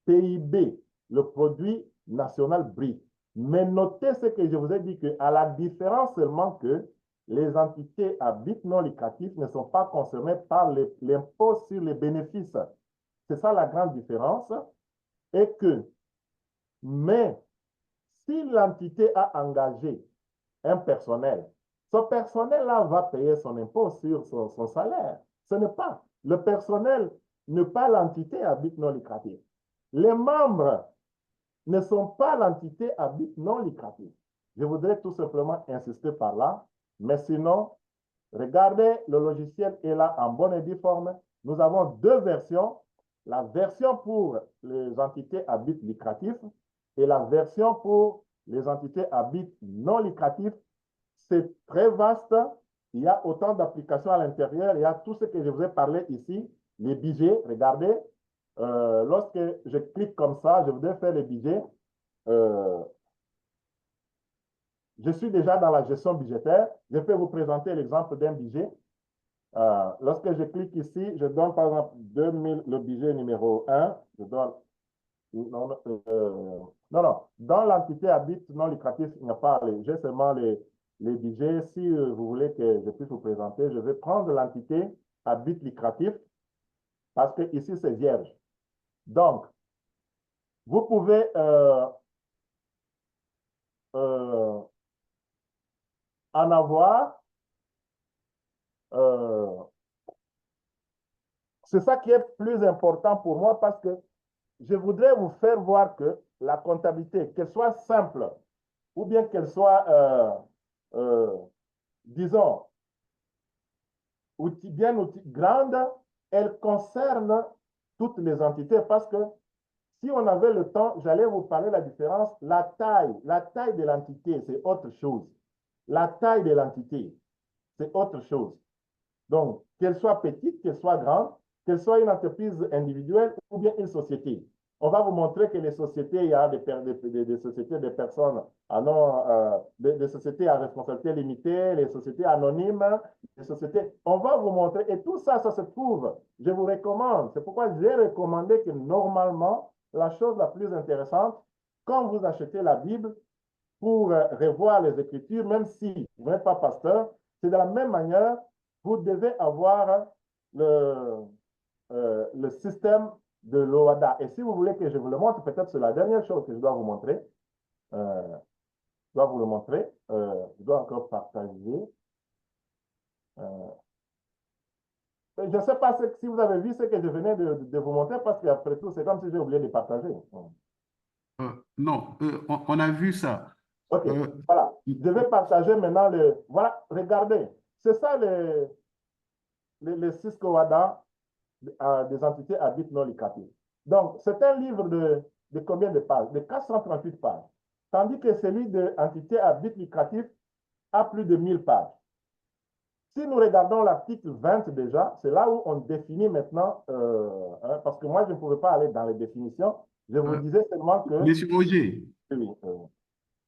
PIB, le produit national brut. Mais notez ce que je vous ai dit, qu'à la différence seulement que les entités à but non lucratif ne sont pas concernées par l'impôt sur les bénéfices. C'est ça la grande différence. Et que, mais si l'entité a engagé un personnel, ce personnel-là va payer son impôt sur son salaire. Ce n'est pas. Le personnel n'est pas l'entité à but non lucratif. Les membres ne sont pas l'entité à but non lucratif. Je voudrais tout simplement insister par là, mais sinon, regardez, le logiciel est là en bonne et due forme. Nous avons deux versions. La version pour les entités à but lucratif et la version pour les entités à but non lucratif. C'est très vaste. Il y a autant d'applications à l'intérieur. Il y a tout ce que je vous ai parlé ici. Les budgets, regardez. Lorsque je clique comme ça, je voudrais faire les budgets. Euh, je suis déjà dans la gestion budgétaire. Je peux vous présenter l'exemple d'un budget. Lorsque je clique ici, je donne par exemple 2000, le budget numéro 1. Je donne. Non, non. Dans l'entité à but non lucratif, il n'y a pas j'ai seulement les budgets. Si vous voulez que je puisse vous présenter, je vais prendre l'entité à but lucratif parce que ici c'est vierge. Donc, vous pouvez en avoir. C'est ça qui est plus important pour moi parce que je voudrais vous faire voir que la comptabilité, qu'elle soit simple ou bien qu'elle soit, euh, disons, bien grande, elle concerne toutes les entités parce que si on avait le temps, j'allais vous parler de la différence. La taille de l'entité, c'est autre chose. La taille de l'entité, c'est autre chose. Donc, qu'elle soit petite, qu'elle soit grande, qu'elle soit une entreprise individuelle ou bien une société. On va vous montrer que les sociétés, il y a des sociétés de personnes à non, des sociétés à responsabilité limitée, les sociétés anonymes, les sociétés. On va vous montrer, et tout ça, ça se trouve. Je vous recommande. C'est pourquoi j'ai recommandé que normalement, la chose la plus intéressante, quand vous achetez la Bible, pour revoir les Écritures, même si vous n'êtes pas pasteur, c'est de la même manière, vous devez avoir le système de l'OADA. Et si vous voulez que je vous le montre, peut-être c'est la dernière chose que je dois vous montrer. Je dois vous le montrer. Je dois encore partager. Je ne sais pas si vous avez vu ce que je venais de vous montrer, parce qu'après tout, c'est comme si j'ai oublié de partager. Non, on a vu ça. OK, Euh, voilà. Je vais partager maintenant le... Voilà, regardez. C'est ça les Cisco WADA des entités à but non lucratif. Donc, c'est un livre de combien de pages? De 438 pages. Tandis que celui de entité à but lucratif a plus de 1000 pages. Si nous regardons l'article 20 déjà, c'est là où on définit maintenant, parce que moi, je ne pouvais pas aller dans les définitions. Je vous euh, disais seulement que... Monsieur Roger, Oui,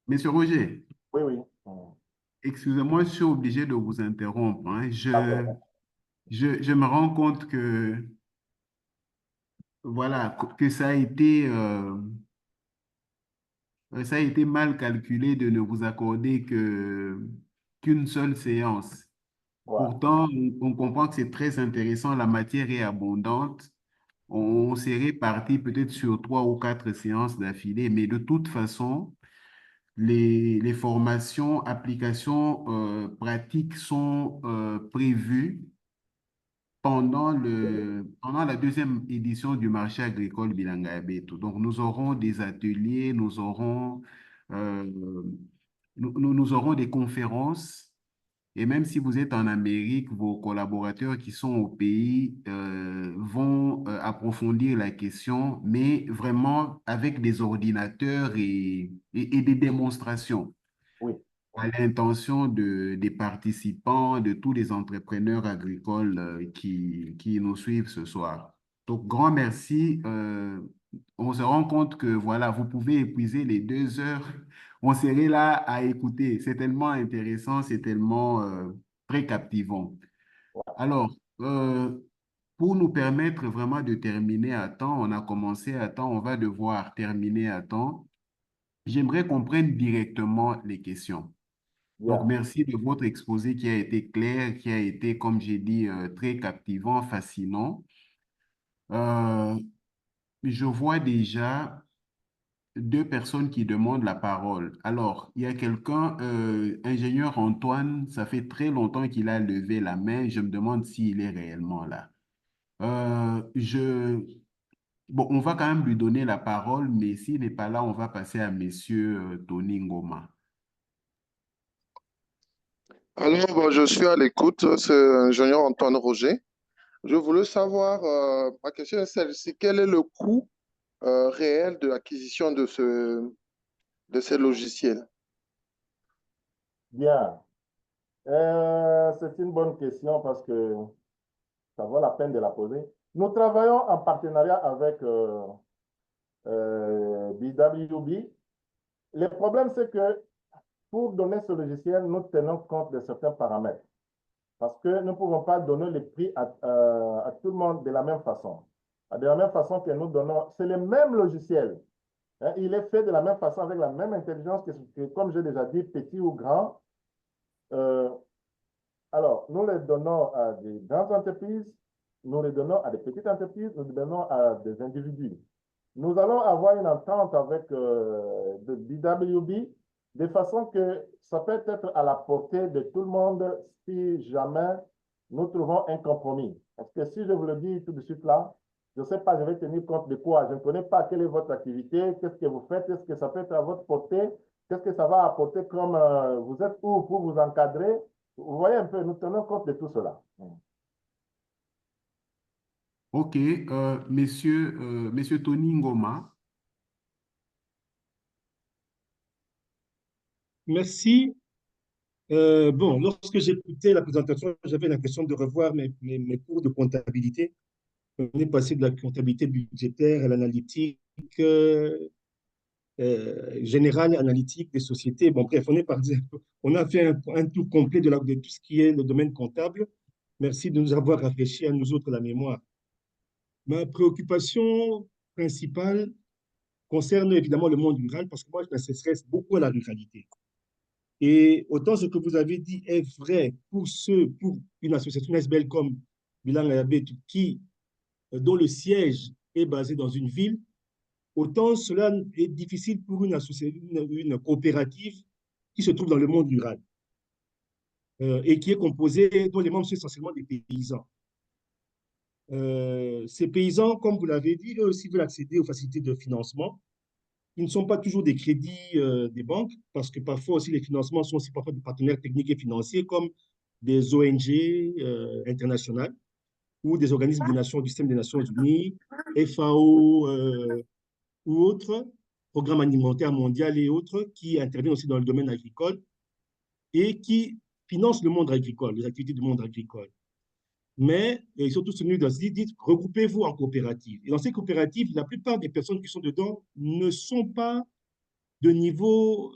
Monsieur Roger, oui, oui. excusez-moi, je suis obligé de vous interrompre, hein. D'accord. Je me rends compte que, voilà, que ça a été mal calculé de ne vous accorder qu'une seule séance. Voilà. Pourtant, on comprend que c'est très intéressant, la matière est abondante. On serait parti peut-être sur 3 ou 4 séances d'affilée, mais de toute façon, les formations, applications pratiques sont prévues pendant la deuxième édition du marché agricole Bilanga-Beto. Donc, nous aurons des ateliers, euh, nous aurons des conférences. Et même si vous êtes en Amérique, vos collaborateurs qui sont au pays vont approfondir la question, mais vraiment avec des ordinateurs et des démonstrations Oui. à l'intention des participants, de tous les entrepreneurs agricoles qui nous suivent ce soir. Donc, grand merci. On se rend compte que voilà, vous pouvez épuiser les 2 heures. On serait là à écouter. C'est tellement intéressant, c'est tellement très captivant. Alors, pour nous permettre vraiment de terminer à temps, on a commencé à temps, on va devoir terminer à temps. J'aimerais qu'on prenne directement les questions. Donc, Bien. merci de votre exposé qui a été clair, qui a été, comme j'ai dit, très captivant, fascinant. Euh, je vois déjà 2 personnes qui demandent la parole. Alors, il y a quelqu'un, ingénieur Antoine, ça fait très longtemps qu'il a levé la main. Je me demande s'il est réellement là. Euh, je, Bon, on va quand même lui donner la parole, mais s'il n'est pas là, on va passer à Monsieur Tony Ngoma. Alors, bon, je suis à l'écoute, c'est l'ingénieur Antoine Roger. Je voulais savoir, ma question est celle-ci, quel est le coût réel de l'acquisition de ces logiciels? Bien. C'est une bonne question parce que ça vaut la peine de la poser. Nous travaillons en partenariat avec BWB. Le problème, c'est que pour donner ce logiciel, nous tenons compte de certains paramètres parce que nous ne pouvons pas donner les prix à tout le monde de la même façon. De la même façon que nous donnons, c'est le même logiciel. Hein, il est fait de la même façon, avec la même intelligence comme j'ai déjà dit, petit ou grand. Euh, alors, nous les donnons à des grandes entreprises, nous les donnons à des petites entreprises, nous les donnons à des individus. Nous allons avoir une entente avec le BWB de façon que ça peut être à la portée de tout le monde si jamais nous trouvons un compromis. Parce que si je vous le dis tout de suite là, je ne sais pas, je vais tenir compte de quoi. Je ne connais pas quelle est votre activité, qu'est-ce que vous faites, est-ce que ça peut être à votre portée, qu'est-ce que ça va apporter comme vous êtes où pour vous encadrer. Vous voyez un peu, nous tenons compte de tout cela. OK, Monsieur Tony Ngoma. Merci. Bon, lorsque j'écoutais la présentation, j'avais l'impression de revoir mes cours de comptabilité. On est passé de la comptabilité budgétaire à l'analytique générale, analytique des sociétés. Bon, bref, on a fait un tour complet de tout ce qui est le domaine comptable. Merci de nous avoir rafraîchi à nous autres la mémoire. Ma préoccupation principale concerne évidemment le monde rural parce que moi, je m'intéresse beaucoup à la ruralité. Et autant ce que vous avez dit est vrai pour une association SBL comme Bilan Ayabé, dont le siège est basé dans une ville, autant cela est difficile pour une coopérative qui se trouve dans le monde rural et qui est composée, dont les membres sont essentiellement des paysans. Ces paysans, comme vous l'avez dit, eux aussi veulent accéder aux facilités de financement. Ils ne sont pas toujours des crédits des banques, parce que parfois aussi les financements sont aussi parfois des partenaires techniques et financiers comme des ONG internationales ou des organismes des nations, du système des Nations Unies, FAO ou autres, Programme alimentaire mondial et autres, qui interviennent aussi dans le domaine agricole et qui financent le monde agricole, les activités du monde agricole. Mais ils sont tous tenus dans ce dit, regroupez-vous en coopérative. Et dans ces coopératives, la plupart des personnes qui sont dedans ne sont pas de niveau,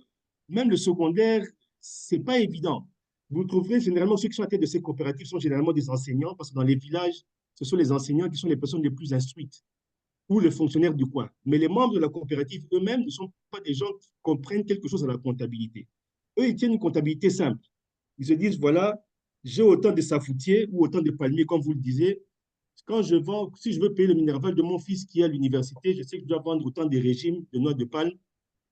même le secondaire, c'est pas évident. Vous trouverez généralement ceux qui sont à la tête de ces coopératives sont généralement des enseignants, parce que dans les villages, ce sont les enseignants qui sont les personnes les plus instruites ou les fonctionnaires du coin. Mais les membres de la coopérative eux-mêmes ne sont pas des gens qui comprennent quelque chose à la comptabilité. Eux, ils tiennent une comptabilité simple. Ils se disent, voilà, j'ai autant de safoutiers ou autant de palmiers, comme vous le disiez. Quand je vends, si je veux payer le minerval de mon fils qui est à l'université, je sais que je dois vendre autant de régimes de noix de palme,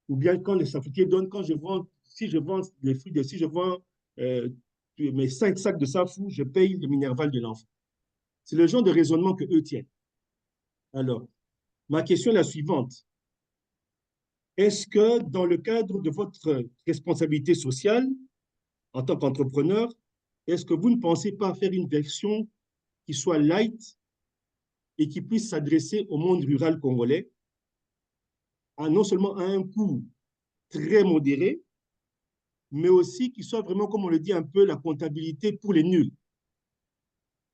ou bien quand les safoutiers donnent, quand je vends, si je vends les fruits, si je vends mes 5 sacs de safou, je paye le minerval de l'enfant. C'est le genre de raisonnement que eux tiennent. Alors, ma question est la suivante. Est-ce que dans le cadre de votre responsabilité sociale en tant qu'entrepreneur, est-ce que vous ne pensez pas faire une version qui soit light et qui puisse s'adresser au monde rural congolais, non seulement à un coût très modéré, mais aussi qui soit vraiment, comme on le dit un peu, la comptabilité pour les nuls.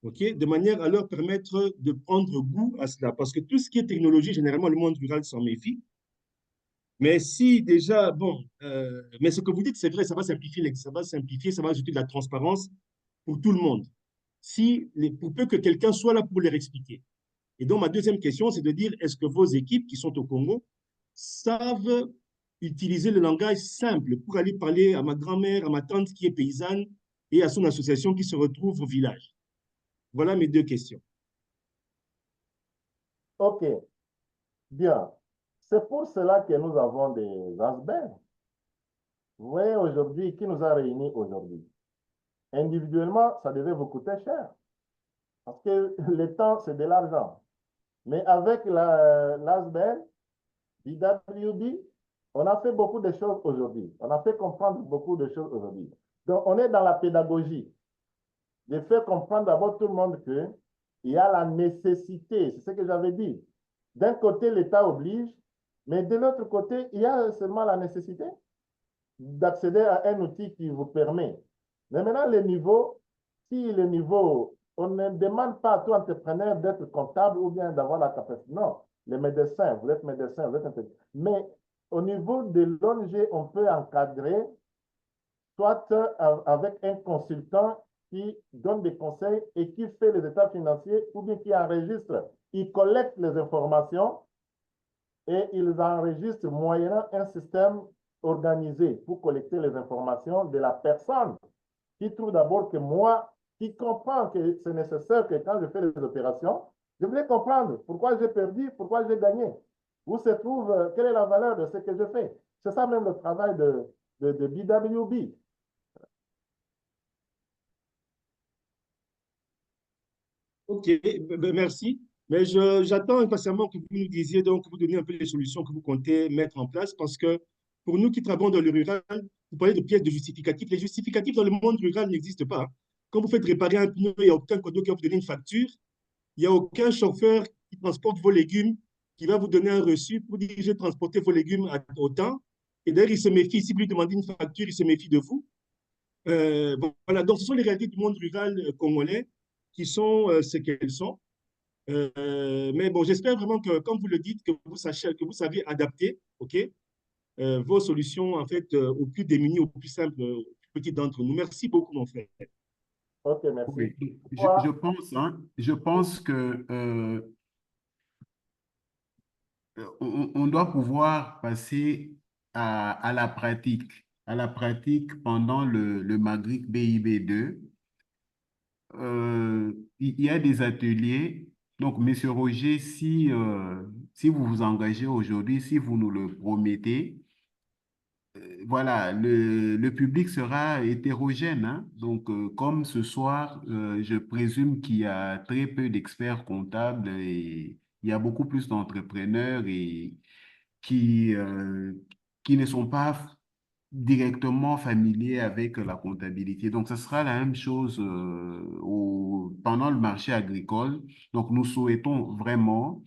Okay? De manière à leur permettre de prendre goût à cela. Parce que tout ce qui est technologie, généralement, le monde rural s'en méfie. Mais si déjà, bon, mais ce que vous dites, c'est vrai, ça va simplifier, ça va ajouter de la transparence pour tout le monde. Pour peu que quelqu'un soit là pour leur expliquer. Et donc, ma deuxième question, c'est de dire, est-ce que vos équipes qui sont au Congo savent utiliser le langage simple pour aller parler à ma grand-mère, à ma tante qui est paysanne et à son association qui se retrouve au village? Voilà mes deux questions. OK, bien. C'est pour cela que nous avons des ASBER. Vous voyez aujourd'hui, qui nous a réunis aujourd'hui? Individuellement, ça devait vous coûter cher. Parce que le temps, c'est de l'argent. Mais avec l'ASBEL, BWB, on a fait beaucoup de choses aujourd'hui. On a fait comprendre beaucoup de choses aujourd'hui. Donc, on est dans la pédagogie. De faire comprendre d'abord tout le monde qu'il y a la nécessité, c'est ce que j'avais dit. D'un côté, l'État oblige, mais de l'autre côté, il y a seulement la nécessité d'accéder à un outil qui vous permet. Mais maintenant, le niveau, si le niveau, on ne demande pas à tout entrepreneur d'être comptable ou bien d'avoir la capacité. Non, les médecins, vous êtes médecin, vous êtes. Mais au niveau de l'ONG, on peut encadrer, soit avec un consultant qui donne des conseils et qui fait les états financiers ou bien qui enregistre. Il collecte les informations et ils enregistrent moyennant un système organisé pour collecter les informations de la personne qui trouve d'abord que moi, qui comprend que c'est nécessaire que quand je fais les opérations, je voulais comprendre pourquoi j'ai perdu, pourquoi j'ai gagné, où se trouve, quelle est la valeur de ce que je fais. C'est ça même le travail de BWB. Ok, merci. Mais j'attends impatiemment que vous nous disiez, donc, que vous donniez un peu les solutions que vous comptez mettre en place, parce que pour nous qui travaillons dans le rural, vous parlez de pièces de justificatifs. Les justificatifs dans le monde rural n'existent pas. Quand vous faites réparer un pneu, il n'y a aucun code qui va vous donner une facture. Il n'y a aucun chauffeur qui transporte vos légumes qui va vous donner un reçu pour dire j'ai transporté vos légumes à autant. Et d'ailleurs, il se méfie. Si vous lui demandez une facture, il se méfie de vous. Bon, voilà, donc ce sont les réalités du monde rural congolais qui sont ce qu'elles sont. Mais bon, j'espère vraiment que, comme vous le dites, que vous sachez, que vous savez adapter, ok, vos solutions en fait aux plus démunis, aux plus simples, aux plus petits d'entre nous. Merci beaucoup, mon frère. OK, merci. Oui, je Toi, pense, hein, je pense que on doit pouvoir passer à la pratique pendant le Maghreb BIB2. Il y a des ateliers. Donc, Monsieur Roger, si vous vous engagez aujourd'hui, si vous nous le promettez, voilà, le public sera hétérogène, hein. Donc, comme ce soir, je présume qu'il y a très peu d'experts comptables et il y a beaucoup plus d'entrepreneurs et qui, euh, qui ne sont pas directement familiers avec la comptabilité. Donc, ce sera la même chose pendant le marché agricole. Donc, nous souhaitons vraiment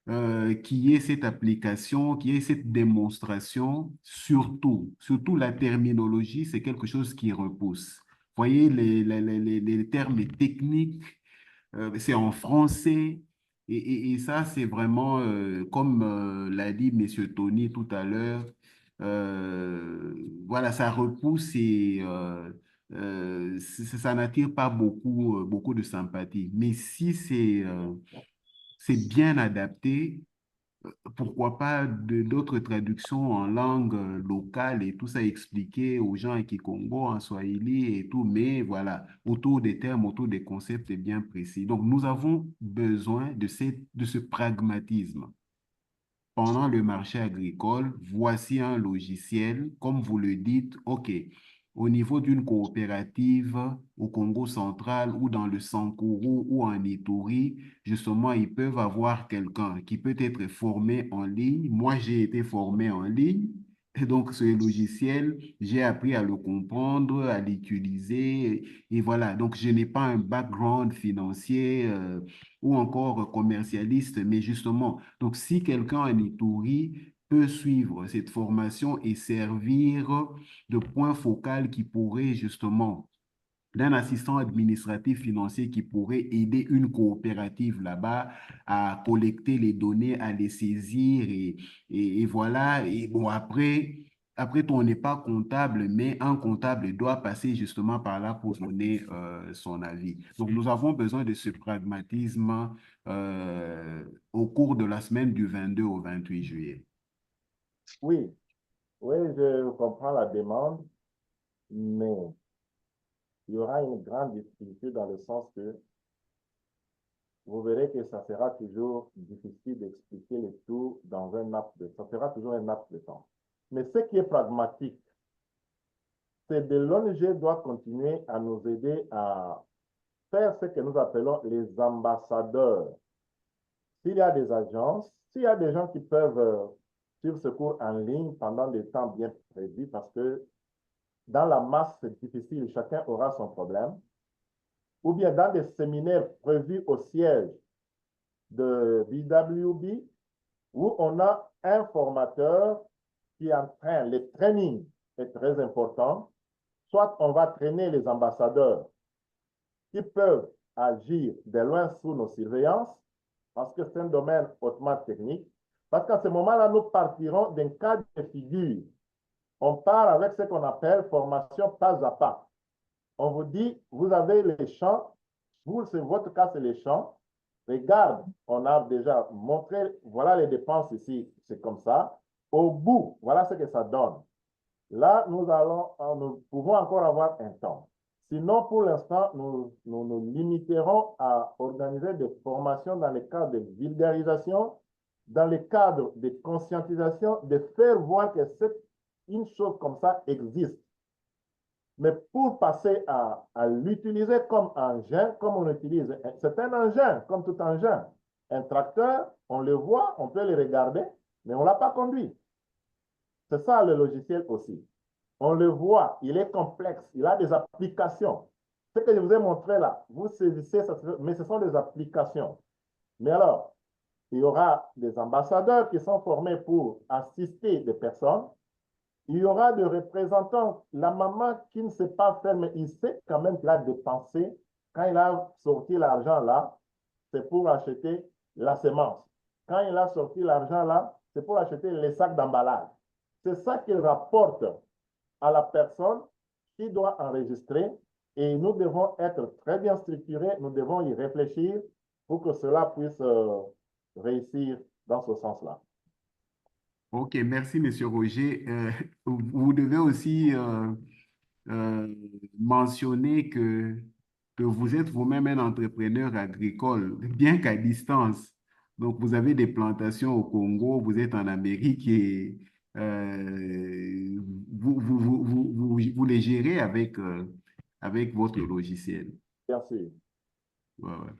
qu'il y ait cette application, qu'il y ait cette démonstration, surtout la terminologie, c'est quelque chose qui repousse. Voyez, les termes techniques, c'est en français. Et ça, c'est vraiment, comme l'a dit Monsieur Tony tout à l'heure, voilà, ça repousse et ça n'attire pas beaucoup de sympathie. Mais si c'est bien adapté, pourquoi pas d'autres traductions en langue locale et tout ça expliqué aux gens à Kikongo, en Swahili et tout, mais voilà, autour des termes, autour des concepts bien précis. Donc, nous avons besoin de ce pragmatisme. Pendant le marché agricole, voici un logiciel, comme vous le dites, OK, au niveau d'une coopérative au Congo central ou dans le Sankuru ou en Ituri, justement, ils peuvent avoir quelqu'un qui peut être formé en ligne. Moi, j'ai été formé en ligne. Et donc, ce logiciel, j'ai appris à le comprendre, à l'utiliser. Et voilà, donc je n'ai pas un background financier ou encore commercialiste, mais justement, donc si quelqu'un en Ituri peut suivre cette formation et servir de point focal qui pourrait justement d'un assistant administratif financier qui pourrait aider une coopérative là-bas à collecter les données, à les saisir et voilà. Et bon, après, on n'est pas comptable, mais un comptable doit passer justement par là pour donner son avis. Donc, nous avons besoin de ce pragmatisme au cours de la semaine du 22 au 28 juillet. oui, oui, je comprends la demande, mais il y aura une grande difficulté dans le sens que vous verrez que ça sera toujours difficile d'expliquer le tout dans un laps de temps. Ça sera toujours un laps de temps. Mais ce qui est pragmatique, c'est de l'ONG doit continuer à nous aider à faire ce que nous appelons les ambassadeurs. s'il y a des agences, s'il y a des gens qui peuvent suivre ce cours en ligne pendant des temps bien prévus, parce que dans la masse, c'est difficile, chacun aura son problème, ou bien dans des séminaires prévus au siège de BWB, où on a un formateur qui entraîne, le training est très important, soit on va traîner les ambassadeurs qui peuvent agir de loin sous nos surveillances, parce que c'est un domaine hautement technique, parce qu'à ce moment-là, nous partirons d'un cas de figure. On part avec ce qu'on appelle formation pas à pas. On vous dit, vous avez les champs, vous, c'est votre cas, c'est les champs. Regarde, on a déjà montré, voilà les dépenses ici, c'est comme ça. Au bout, voilà ce que ça donne. Là, nous pouvons encore avoir un temps. Sinon, pour l'instant, nous limiterons à organiser des formations dans les cadres de vulgarisation, dans les cadres de conscientisation, de faire voir que une chose comme ça existe. Mais pour passer à l'utiliser comme engin, comme on utilise, c'est un engin, comme tout engin. Un tracteur, on le voit, on peut le regarder, mais on ne l'a pas conduit. C'est ça le logiciel aussi. On le voit, il est complexe, il a des applications. Ce que je vous ai montré là, vous saisissez, mais ce sont des applications. Mais alors, il y aura des ambassadeurs qui sont formés pour assister des personnes. Il y aura des représentants. La maman qui ne sait pas faire, mais il sait quand même qu'il a dépensé. Quand il a sorti l'argent là, c'est pour acheter la semence. Quand il a sorti l'argent là, c'est pour acheter les sacs d'emballage. C'est ça qu'il rapporte à la personne qui doit enregistrer et nous devons être très bien structurés, nous devons y réfléchir pour que cela puisse réussir dans ce sens-là. Ok, merci, Monsieur Roger. Vous devez aussi mentionner que vous êtes vous-même un entrepreneur agricole, bien qu'à distance. Donc, vous avez des plantations au Congo, vous êtes en Amérique et vous les gérez avec votre logiciel. Bien sûr. Ouais, ouais.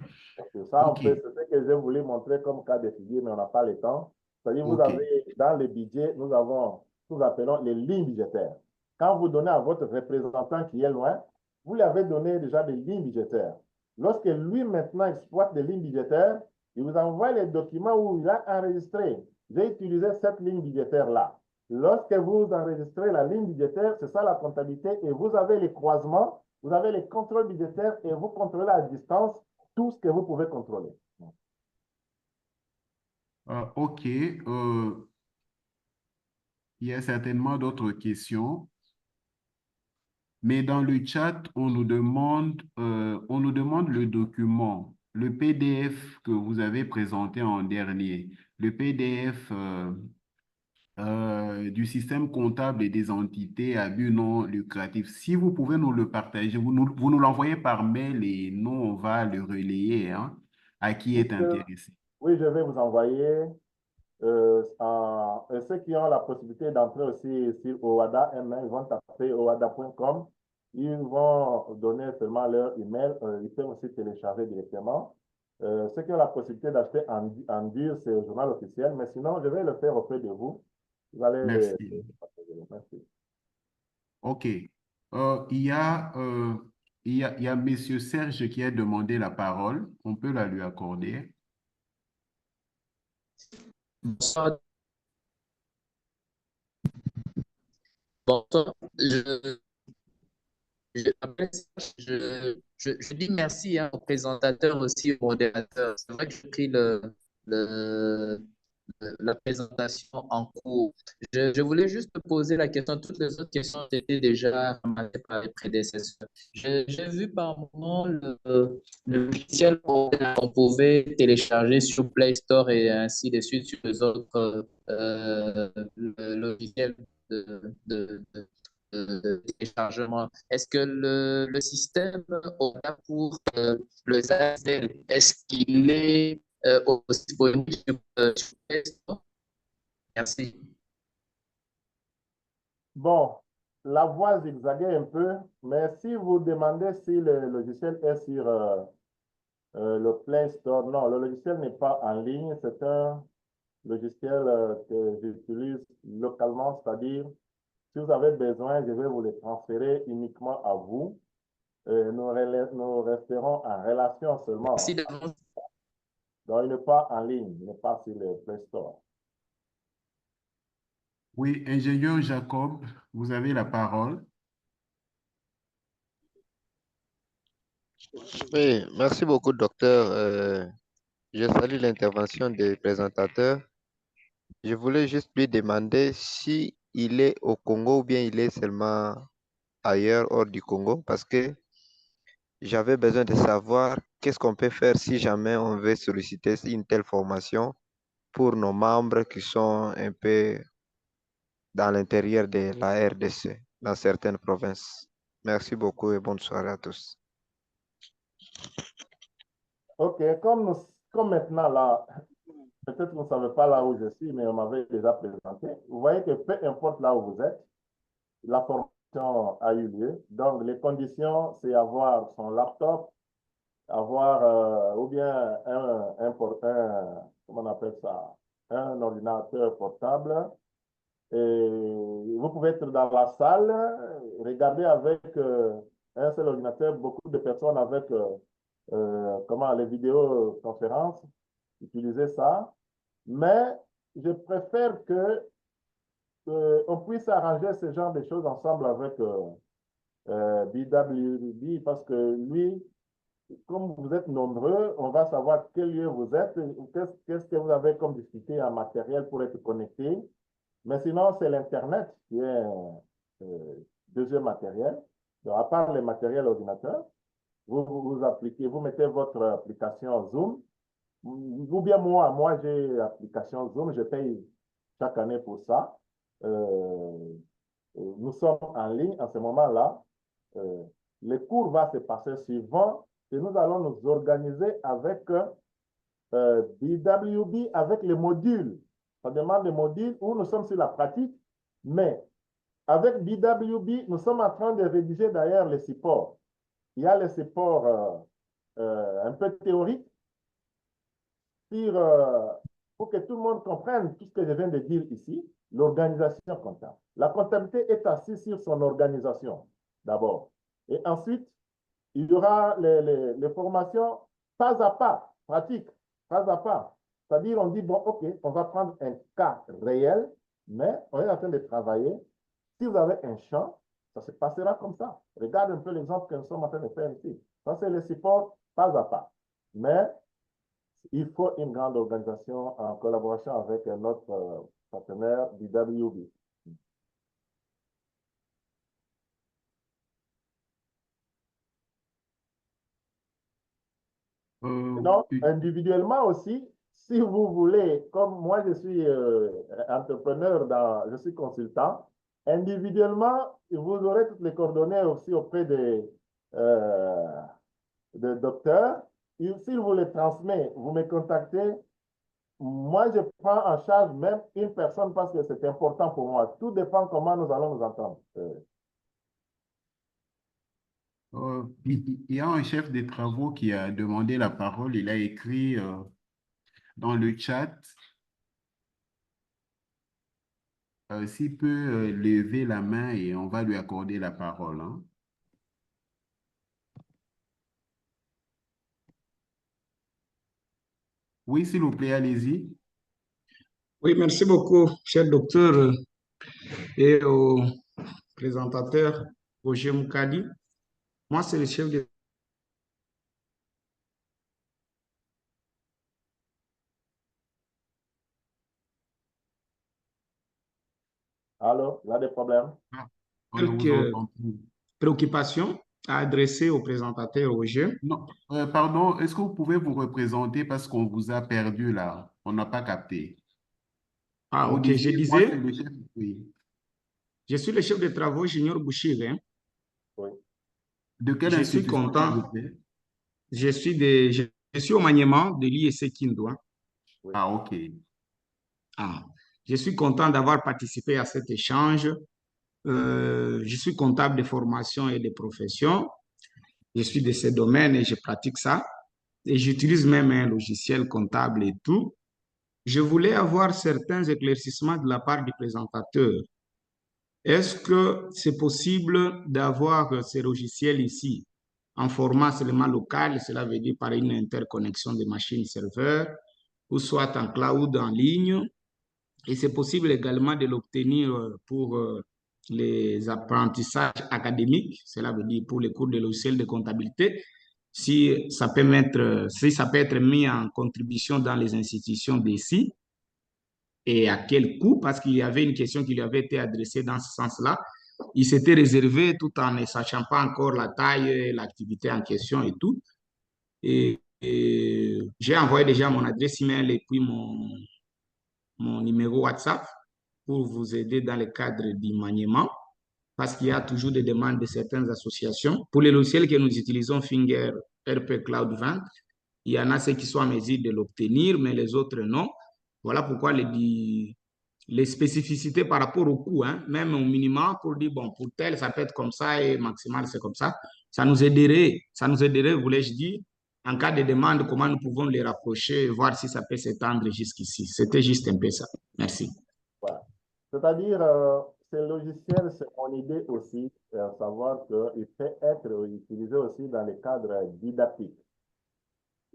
C'est ça, Ok, c'est ce que j'ai voulu montrer comme cas de figure, mais on n'a pas le temps. C'est-à-dire, vous ok. avez, dans le budget, nous avons ce que nous appelons les lignes budgétaires. Quand vous donnez à votre représentant qui est loin, vous lui avez donné déjà des lignes budgétaires. Lorsque lui, maintenant, exploite des lignes budgétaires, il vous envoie les documents où il a enregistré. J'ai utilisé cette ligne budgétaire-là. Lorsque vous enregistrez la ligne budgétaire, c'est ça la comptabilité, et vous avez les croisements, vous avez les contrôles budgétaires, et vous contrôlez à distance tout ce que vous pouvez contrôler. Ok, il y a certainement d'autres questions. Mais dans le chat, on nous demande le document, le PDF que vous avez présenté en dernier, le PDF du système comptable et des entités à but non lucratif. Si vous pouvez nous le partager, vous nous l'envoyez par mail et nous, on va le relayer hein, à qui est intéressé. Oui, je vais vous envoyer. Et ceux qui ont la possibilité d'entrer aussi sur OADA, ils vont taper oada.com. Ils vont donner seulement leur email. Ils peuvent aussi télécharger directement. Ceux qui ont la possibilité d'acheter en dur, c'est au journal officiel. Mais sinon, je vais le faire auprès de vous. Vous allez. Merci. Merci. OK. Il y a, il y a Monsieur Serge qui a demandé la parole. On peut la lui accorder. Bonsoir. Bonsoir. Je dis merci hein, au présentateur aussi, au modérateur. C'est vrai que j'ai pris le, la présentation en cours. Je voulais juste te poser la question. Toutes les autres questions étaient déjà ramassées par les prédécesseurs. J'ai vu par moment le logiciel qu'on pouvait télécharger sur Play Store et ainsi de suite sur les autres logiciels de téléchargement. Est-ce que le système aura pour le ZASDEL, est-ce qu'il est aussi disponible sur Play Store? Merci. Bon, la voix zigzaguait un peu, mais si vous demandez si le logiciel est sur Le Play Store, non, le logiciel n'est pas en ligne. C'est un logiciel que j'utilise localement, c'est-à-dire, si vous avez besoin, je vais vous les transférer uniquement à vous. Nous resterons en relation Merci seulement. d'avance. Donc, il n'est pas en ligne, il n'est pas sur le Play Store. Oui, ingénieur Jacob, vous avez la parole. Oui, merci beaucoup, docteur. Je salue l'intervention des présentateurs. Je voulais juste lui demander si il est au Congo ou bien il est seulement ailleurs, hors du Congo, parce que j'avais besoin de savoir qu'est-ce qu'on peut faire si jamais on veut solliciter une telle formation pour nos membres qui sont un peu dans l'intérieur de la RDC, dans certaines provinces. Merci beaucoup et bonne soirée à tous. OK, comme maintenant là, peut-être que vous ne savez pas là où je suis, mais on m'avait déjà présenté. Vous voyez que peu importe là où vous êtes, la formation a eu lieu. Donc, les conditions, c'est avoir son laptop, avoir ou bien comment on appelle ça, un ordinateur portable. Et vous pouvez être dans la salle, regarder avec un seul ordinateur, beaucoup de personnes avec les vidéoconférences, utiliser ça. Mais je préfère que on puisse arranger ce genre de choses ensemble avec BWB parce que lui, comme vous êtes nombreux, on va savoir quel lieu vous êtes, qu'est-ce que vous avez comme difficulté en matériel pour être connecté. Mais sinon, c'est l'Internet qui est deuxième matériel. Donc, à part les matériels ordinateurs, vous appliquez, vous mettez votre application Zoom, ou bien moi j'ai l'application Zoom, je paye chaque année pour ça. Nous sommes en ligne en ce moment-là. Le cours va se passer suivant et nous allons nous organiser avec BWB, avec les modules. Ça demande des modules où nous sommes sur la pratique, mais avec BWB, nous sommes en train de rédiger d'ailleurs les supports. Il y a les supports un peu théoriques pour que tout le monde comprenne tout ce que je viens de dire ici, l'organisation comptable. La comptabilité est assise sur son organisation, d'abord. Et ensuite, il y aura les formations pas à pas, pratiques, pas à pas. C'est-à-dire, on dit, bon, OK, on va prendre un cas réel, mais on est en train de travailler. Si vous avez un champ, ça se passera comme ça. Regarde un peu l'exemple que nous sommes en train de faire ici. Ça, c'est le support pas à pas. Mais il faut une grande organisation en collaboration avec notre partenaire BWB. Donc, individuellement aussi, si vous voulez, comme moi je suis entrepreneur, je suis consultant, individuellement, vous aurez toutes les coordonnées aussi auprès des docteurs. S'il vous les transmet, vous me contactez. Moi, je prends en charge même une personne parce que c'est important pour moi. Tout dépend comment nous allons nous entendre. Il y a un chef des travaux qui a demandé la parole. Il a écrit dans le chat s'il peut lever la main et on va lui accorder la parole. Hein. Oui, s'il vous plaît, allez-y. Oui, merci beaucoup, cher docteur et au présentateur Roger Moukadi. Moi, c'est le chef de... Allô, il y a des problèmes? Ah, on ne vous Quelques entend plus. préoccupations à adresser au présentateur Roger. Non, pardon, est-ce que vous pouvez vous représenter parce qu'on vous a perdu là? On n'a pas capté. Ah, Vous ok, je disiez, moi, c'est disais, le chef. Oui. je suis le chef de travaux Junior Bouchir. Hein. Oui. De quelle Je suis institution, s'il content. vous plaît? Je suis au maniement de l'IEC Kindo. Hein. Oui. Ah, OK. Ah, je suis content d'avoir participé à cet échange. Je suis comptable de formation et de profession. Je suis de ces domaines et je pratique ça. et j'utilise même un logiciel comptable et tout. Je voulais avoir certains éclaircissements de la part du présentateur. Est-ce que c'est possible d'avoir ces logiciels ici en format seulement local, cela veut dire par une interconnexion des machines serveurs, ou soit en cloud en ligne? Et c'est possible également de l'obtenir pour les apprentissages académiques, cela veut dire pour les cours de logiciels de comptabilité, si ça peut si ça peut être mis en contribution dans les institutions d'ici et à quel coût, parce qu'il y avait une question qui lui avait été adressée dans ce sens-là. Il s'était réservé tout en ne sachant pas encore la taille, l'activité en question et tout. Et j'ai envoyé déjà mon adresse email et puis mon numéro WhatsApp pour vous aider dans le cadre du maniement, parce qu'il y a toujours des demandes de certaines associations. Pour les logiciels que nous utilisons, Finger, RP Cloud 20, il y en a ceux qui sont en mesure de l'obtenir, mais les autres non. Voilà pourquoi les spécificités par rapport au coût, hein, même au minimum, pour dire, bon, pour tel, ça peut être comme ça et maximal, c'est comme ça nous aiderait, voulais-je dire, en cas de demande, comment nous pouvons les rapprocher, voir si ça peut s'étendre jusqu'ici. C'était juste un peu ça. Merci. Voilà. C'est-à-dire, ces logiciels, c'est mon idée aussi, savoir qu'il peut être utilisé aussi dans le cadre didactique.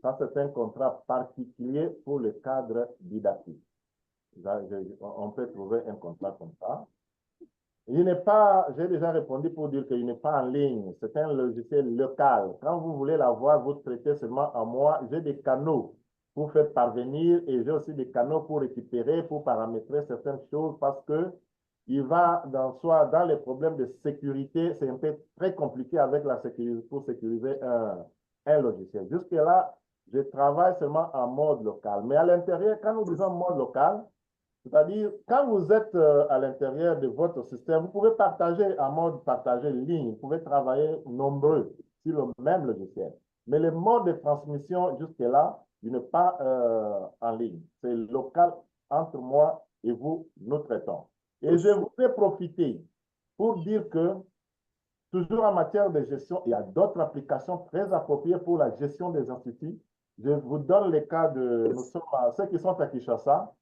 Ça, c'est un contrat particulier pour le cadre didactique. On peut trouver un contrat comme ça. Il n'est pas, j'ai déjà répondu pour dire qu'il n'est pas en ligne. C'est un logiciel local. Quand vous voulez l'avoir, vous traitez seulement à moi. J'ai des canaux pour faire parvenir et j'ai aussi des canaux pour récupérer, pour paramétrer certaines choses parce que il va dans les problèmes de sécurité, c'est un peu très compliqué avec la sécurité pour sécuriser un logiciel. Jusque-là, je travaille seulement en mode local. Mais à l'intérieur, quand nous disons mode local, c'est-à-dire, quand vous êtes à l'intérieur de votre système, vous pouvez partager en mode partager ligne, vous pouvez travailler nombreux sur le même logiciel. Mais le mode de transmission, jusque-là, il n'est pas en ligne. C'est local entre moi et vous, nous traitons. Et je voudrais profiter pour dire que, toujours en matière de gestion, il y a d'autres applications très appropriées pour la gestion des instituts. Je vous donne les cas de ceux qui sont à Kinshasa.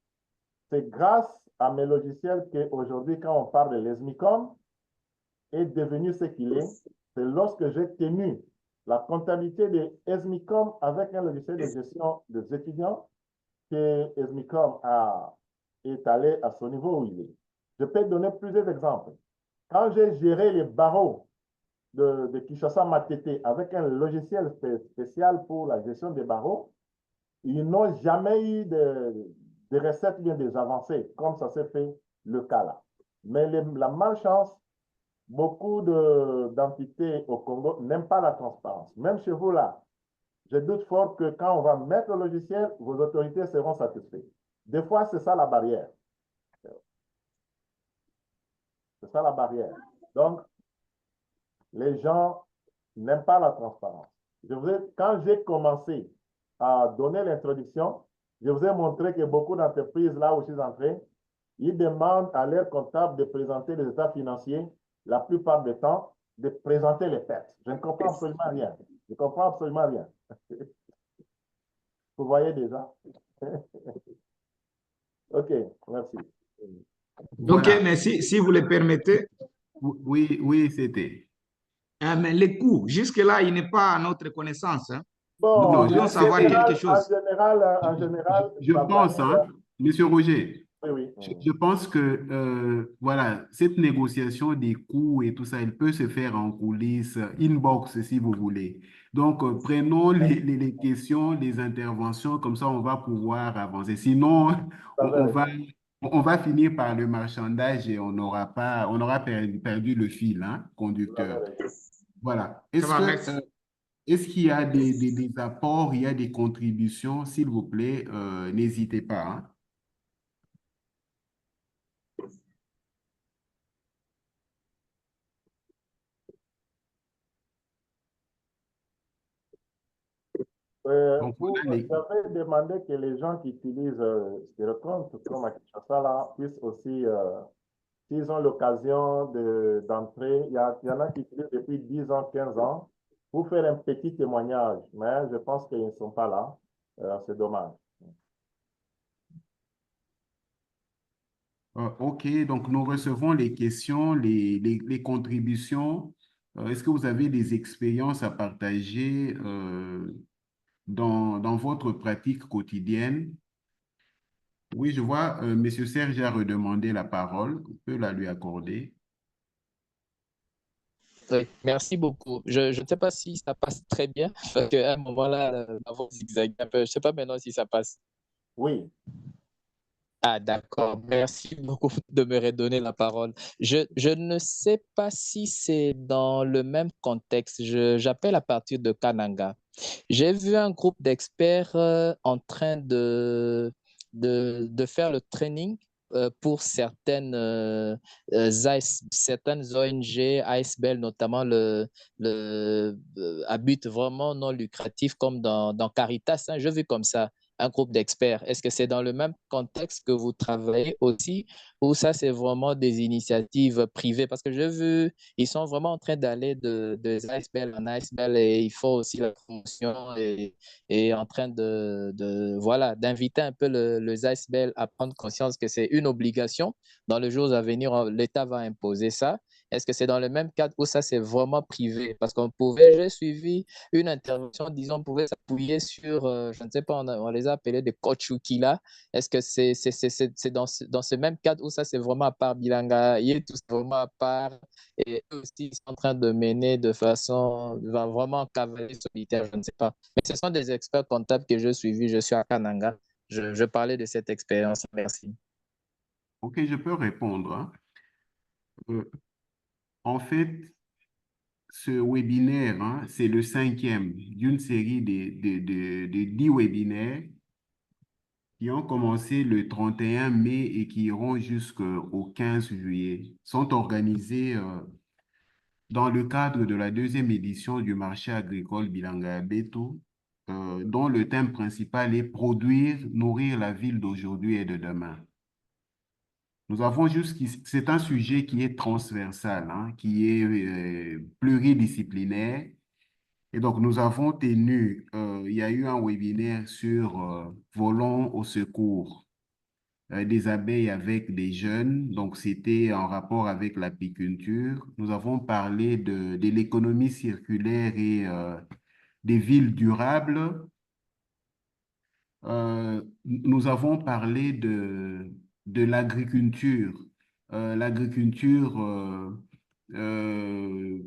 C'est grâce à mes logiciels qu'aujourd'hui, quand on parle de l'ESMICOM, est devenu ce qu'il est. C'est lorsque j'ai tenu la comptabilité de ESMICOM avec un logiciel de gestion des étudiants que ESMICOM est allé à ce niveau où il est. Je peux donner plusieurs exemples. Quand j'ai géré les barreaux de Kinshasa Matete avec un logiciel spécial pour la gestion des barreaux, ils n'ont jamais eu de recettes bien des avancées, comme ça s'est fait le cas là. Mais la malchance, beaucoup d'entités au Congo n'aiment pas la transparence. Même chez vous là, je doute fort que quand on va mettre le logiciel, vos autorités seront satisfaites. Des fois, c'est ça la barrière. C'est ça la barrière. Donc, les gens n'aiment pas la transparence. Quand j'ai commencé à donner l'introduction, je vous ai montré que beaucoup d'entreprises, là où je suis entré, ils demandent à leur comptable de présenter les états financiers, la plupart du temps, de présenter les pertes. Je ne comprends absolument rien. Je ne comprends absolument rien. Vous voyez déjà? OK, merci. OK, mais si vous le permettez. Oui, c'était. Mais les coûts, jusque-là, il n'est pas à notre connaissance. Hein. Bon, Nous devrions savoir quelque chose. En général, je pense, hein, Monsieur Roger, oui. je pense que voilà, cette négociation des coûts et tout ça, elle peut se faire en coulisses, inbox si vous voulez. Donc, prenons les questions, les interventions, comme ça on va pouvoir avancer. Sinon, on va finir par le marchandage et on aura perdu le fil, hein, conducteur. Voilà. Est-ce qu'il y a des apports, il y a des contributions, s'il vous plaît, n'hésitez pas, hein. Vous avez demandé que les gens qui utilisent Spirocompte, comme à Kinshasa, là, puissent aussi, s'ils ont l'occasion d'entrer, il y en a qui utilisent depuis 10 ans, 15 ans, pour faire un petit témoignage, mais je pense qu'ils ne sont pas là. C'est dommage. OK, donc nous recevons les questions, les contributions. Est-ce que vous avez des expériences à partager dans votre pratique quotidienne? Oui, je vois, M. Serge a redemandé la parole. On peut la lui accorder. Oui, merci beaucoup. Je ne sais pas si ça passe très bien, parce qu'à un moment-là, la voix zigzague un peu. Je ne sais pas maintenant si ça passe. Oui. Ah, d'accord. Merci beaucoup de me redonner la parole. Je ne sais pas si c'est dans le même contexte. J'appelle à partir de Kananga. J'ai vu un groupe d'experts en train de faire le training pour certaines ONG, ASBL, notamment à but vraiment non lucratif, comme dans Caritas, hein, je vis comme ça, un groupe d'experts. Est-ce que c'est dans le même contexte que vous travaillez aussi, ou ça, c'est vraiment des initiatives privées? Parce que j'ai vu, ils sont vraiment en train d'aller de ASBL en ASBL et il faut aussi la promotion et en train voilà, d'inviter un peu les ASBL à prendre conscience que c'est une obligation. Dans les jours à venir, l'État va imposer ça. Est-ce que c'est dans le même cadre ou ça, c'est vraiment privé? Parce j'ai suivi une intervention, disons, on pouvait s'appuyer sur, je ne sais pas, on les a appelés des coachukila. Est-ce que c'est dans ce même cadre où ça, c'est vraiment à part Bilanga, tout c'est vraiment à part et eux aussi, ils sont en train de mener de façon vraiment cavalier solitaire, je ne sais pas. Mais ce sont des experts comptables que je suivis, je suis à Kananga. Je parlais de cette expérience. Merci. OK, je peux répondre, hein. Euh, En fait, ce webinaire, hein, c'est le 5e d'une série de 10 webinaires qui ont commencé le 31 mai et qui iront jusqu'au 15 juillet, sont organisés dans le cadre de la 2e édition du marché agricole Bilanga Beto, dont le thème principal est produire, nourrir la ville d'aujourd'hui et de demain. Nous avons c'est un sujet qui est transversal, hein, qui est pluridisciplinaire. Et donc, nous avons il y a eu un webinaire sur volons au secours des abeilles avec des jeunes. Donc, c'était en rapport avec l'apiculture. Nous avons parlé de l'économie circulaire et des villes durables. Nous avons parlé de l'agriculture, l'agriculture euh,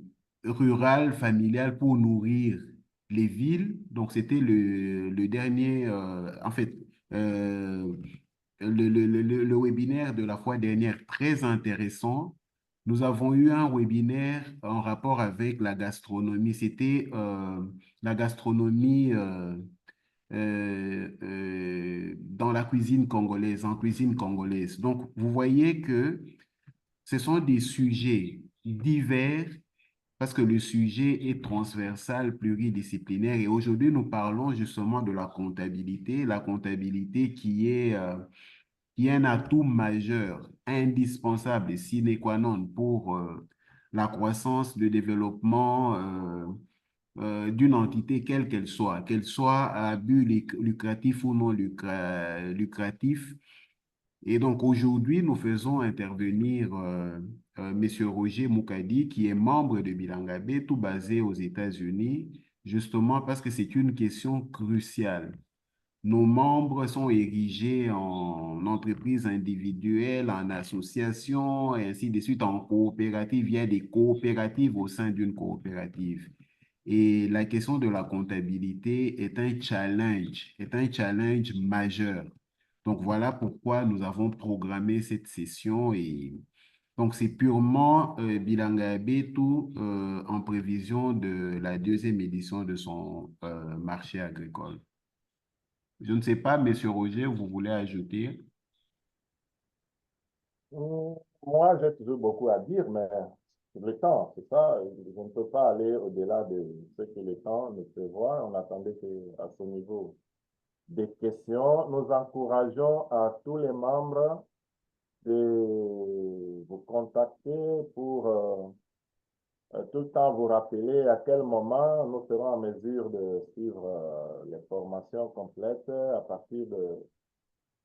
rurale, familiale pour nourrir les villes. Donc, c'était le dernier, en fait, euh, le webinaire de la fois dernière, très intéressant. Nous avons eu un webinaire en rapport avec la gastronomie. C'était la gastronomie dans la cuisine congolaise, en cuisine congolaise. Donc, vous voyez que ce sont des sujets divers parce que le sujet est transversal, pluridisciplinaire. Et aujourd'hui, nous parlons justement de la comptabilité qui est un atout majeur, indispensable et sine qua non pour la croissance, le développement d'une entité, quelle qu'elle soit à but lucratif ou non lucratif. Et donc aujourd'hui, nous faisons intervenir M. Roger Moukadi, qui est membre de Bilangabé, tout basé aux États-Unis, justement parce que c'est une question cruciale. Nos membres sont érigés en entreprises individuelles, en associations, et ainsi de suite, en coopératives. Il y a des coopératives au sein d'une coopérative. Et la question de la comptabilité est un challenge majeur. Donc voilà pourquoi nous avons programmé cette session et donc c'est purement Bilanga Betu en prévision de la 2e édition de son marché agricole. Je ne sais pas, Monsieur Roger, vous voulez ajouter? Moi, j'ai toujours beaucoup à dire, mais le temps, c'est ça. Je ne peux pas aller au-delà de ce que le temps nous prévoit. On attendait qu'à ce niveau des questions, nous encourageons à tous les membres de vous contacter pour tout le temps vous rappeler à quel moment nous serons en mesure de suivre les formations complètes à partir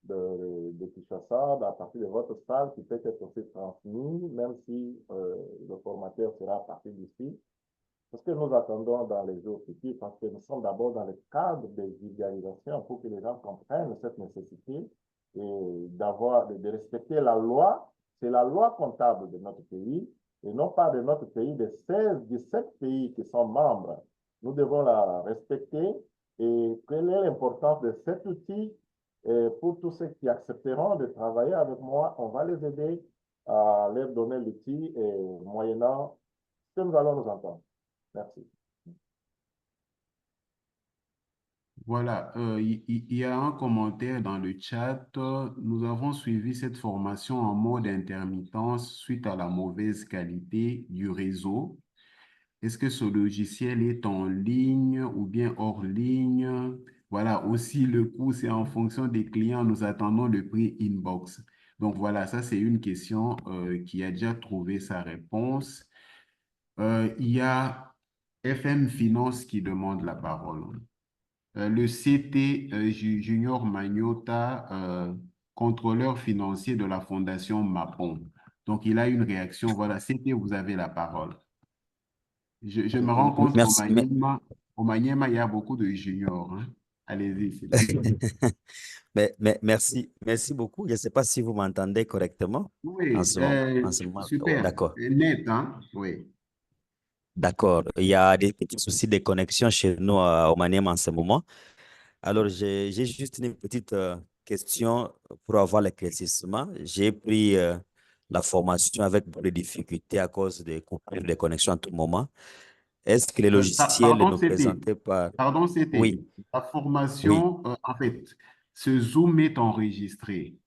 de Kinshasa, à partir de votre salle qui peut être aussi transmis, même si le formateur sera à partir d'ici. C'est ce que nous attendons dans les jours futurs, parce que nous sommes d'abord dans le cadre de vulgarisation pour que les gens comprennent cette nécessité et de respecter la loi. C'est la loi comptable de notre pays et non pas de notre pays, de 17 pays qui sont membres. Nous devons la respecter et quelle est l'importance de cet outil pour tous ceux qui accepteront de travailler avec moi, on va les aider à leur donner l'outil et moyennant ce que nous allons nous entendre. Merci. Voilà, il y a un commentaire dans le chat. Nous avons suivi cette formation en mode intermittence suite à la mauvaise qualité du réseau. Est-ce que ce logiciel est en ligne ou bien hors ligne? Voilà, aussi le coût, c'est en fonction des clients. Nous attendons le prix inbox. Donc voilà, ça c'est une question qui a déjà trouvé sa réponse. Il y a FM Finance qui demande la parole. Le CT Junior Magnota, contrôleur financier de la Fondation Mapon. Donc, il a une réaction. Voilà, CT, vous avez la parole. Je me rends compte Merci, au Maniema, il y a beaucoup de juniors, hein. Allez-y, s'il vous plaît. merci beaucoup. Je ne sais pas si vous m'entendez correctement Oui, en ce moment. super. D'accord, Net, hein? Oui. d'accord. Il y a des petits soucis de connexion chez nous au Maniema en ce moment. Alors, j'ai juste une petite question pour avoir l'éclaircissement. J'ai pris la formation avec beaucoup de difficultés à cause des coupures de connexion à tout moment. Est-ce que les logiciels Pardon, nous c'était. présentés par... Pardon, c'était. Oui, La oui. formation, en fait, ce Zoom est enregistré.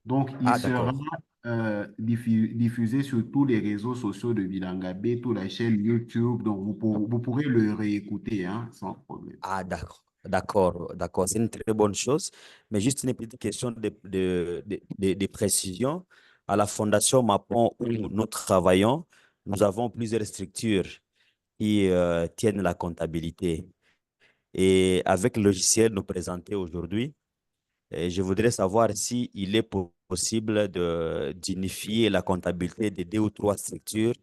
Donc, il Ah, sera d'accord. diffusé sur tous les réseaux sociaux de Vilangabé, toute la chaîne YouTube. Donc, vous pourrez le réécouter, hein, sans problème. Ah, d'accord. D'accord, d'accord. C'est une très bonne chose. Mais juste une petite question de précision. À la Fondation Mapon où nous travaillons, nous avons plusieurs structures qui tiennent la comptabilité. Et avec le logiciel nous présenté aujourd'hui, je voudrais savoir si il est possible d'unifier la comptabilité de deux ou trois structures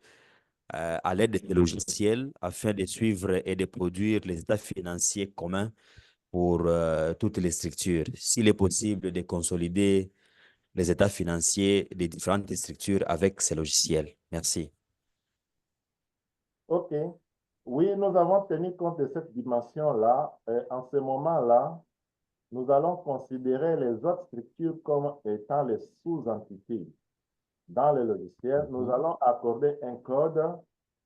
à l'aide de ces logiciels afin de suivre et de produire les états financiers communs pour toutes les structures. S'il est possible de consolider les états financiers des différentes structures avec ces logiciels. Merci. OK. Oui, nous avons tenu compte de cette dimension-là. En ce moment-là, nous allons considérer les autres structures comme étant les sous-entités. Dans le logiciel, nous allons accorder un code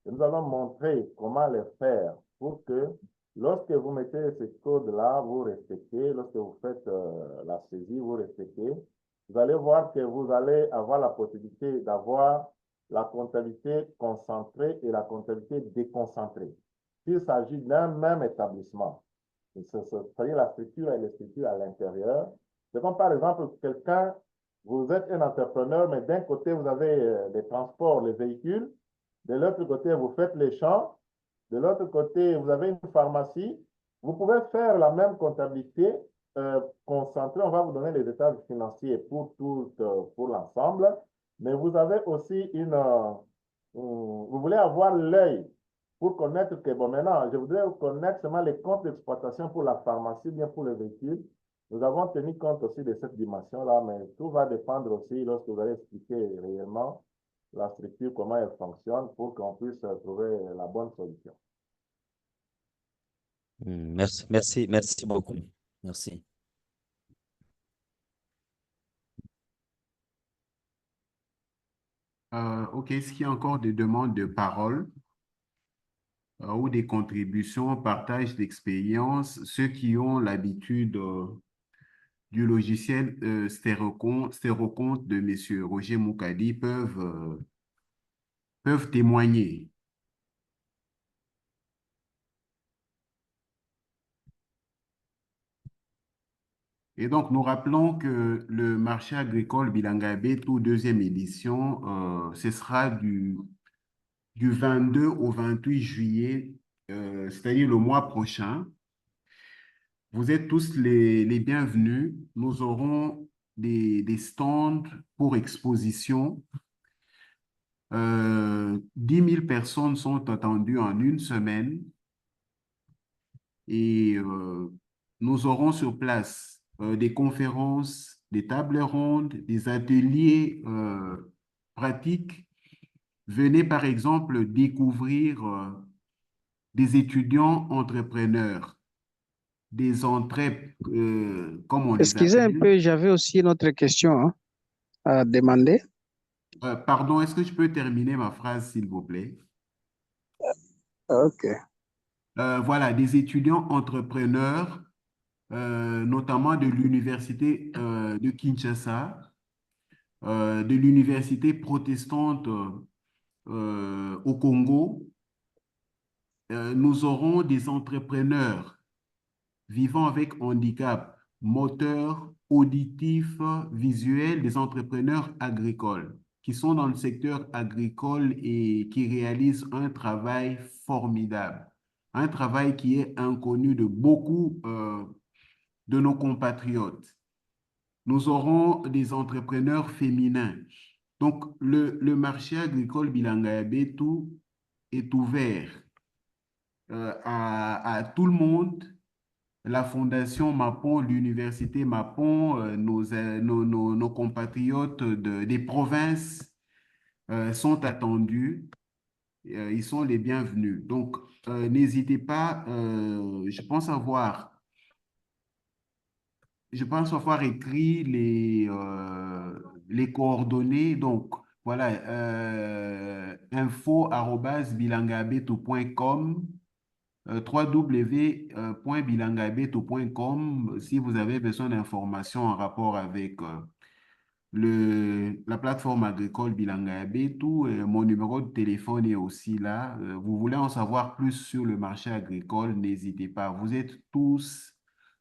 et nous allons montrer comment le faire pour que lorsque vous mettez ce code-là, vous respectez, lorsque vous faites la saisie, vous respectez, vous allez voir que vous allez avoir la possibilité d'avoir la comptabilité concentrée et la comptabilité déconcentrée. S'il s'agit d'un même établissement, c'est-à-dire la structure et les structures à l'intérieur, c'est comme par exemple quelqu'un, vous êtes un entrepreneur, mais d'un côté, vous avez les transports, les véhicules, de l'autre côté, vous faites les champs, de l'autre côté, vous avez une pharmacie. Vous pouvez faire la même comptabilité concentrée. On va vous donner les états financiers pour l'ensemble, mais vous avez aussi vous voulez avoir l'œil pour connaître que, bon, maintenant, je voudrais connaître seulement les comptes d'exploitation pour la pharmacie, bien pour le véhicule. Nous avons tenu compte aussi de cette dimension-là, mais tout va dépendre aussi lorsque vous allez expliquer réellement la structure, comment elle fonctionne pour qu'on puisse trouver la bonne solution. Merci beaucoup. Merci. OK, est-ce qu'il y a encore des demandes de parole ou des contributions, partage d'expérience? Ceux qui ont l'habitude du logiciel Stérocompte de M. Roger Moukadi peuvent témoigner. Et donc, nous rappelons que le marché agricole Bilangabé, tout deuxième édition, ce sera du 22 au 28 juillet, c'est-à-dire le mois prochain. Vous êtes tous les bienvenus. Nous aurons des stands pour exposition. 10 000 personnes sont attendues en une semaine et nous aurons sur place des conférences, des tables rondes, des ateliers pratiques. Venez par exemple découvrir des étudiants entrepreneurs, comme on les Excusez un appelle. peu, j'avais aussi une autre question hein, à demander. Pardon, est-ce que je peux terminer ma phrase, s'il vous plaît? Ok. Voilà, des étudiants entrepreneurs, notamment de l'université de Kinshasa, de l'université protestante au Congo. Nous aurons des entrepreneurs vivant avec handicap moteur, auditif, visuel, des entrepreneurs agricoles qui sont dans le secteur agricole et qui réalisent un travail formidable, un travail qui est inconnu de beaucoup de nos compatriotes. Nous aurons des entrepreneurs féminins. Donc, le marché agricole Bilanga Yabetu est ouvert à tout le monde. La Fondation Mapon, l'Université Mapon, nos compatriotes des provinces sont attendus. Ils sont les bienvenus. Donc, n'hésitez pas, je pense avoir écrit les coordonnées. Donc, voilà, info@bilangabeto.com, www.bilangabeto.com si vous avez besoin d'informations en rapport avec la plateforme agricole Bilanga Yabetu. Mon numéro de téléphone est aussi là. Vous voulez en savoir plus sur le marché agricole, n'hésitez pas. Vous êtes tous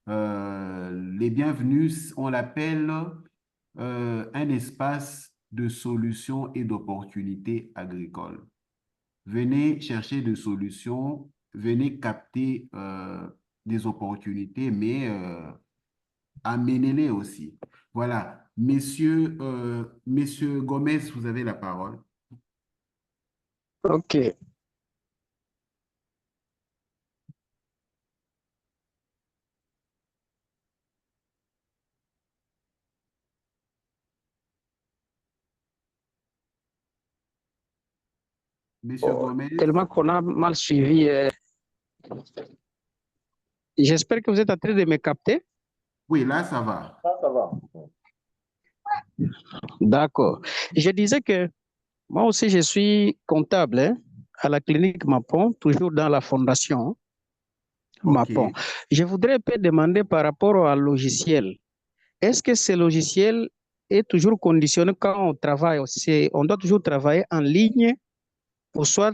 les bienvenus. On l'appelle un espace de solutions et d'opportunités agricoles. Venez chercher des solutions, venez capter des opportunités, mais amenez-les aussi. Voilà. Monsieur Gomez, vous avez la parole. Ok. Monsieur Gomez. Tellement qu'on a mal suivi. J'espère que vous êtes en train de me capter. Oui, là, ça va. Ça va. D'accord. Je disais que moi aussi, je suis comptable hein, à la clinique Mapon, toujours dans la fondation Mapon. OK. Je voudrais un peu demander par rapport au logiciel. Est-ce que ce logiciel est toujours conditionné quand on travaille? On doit toujours travailler en ligne ou soit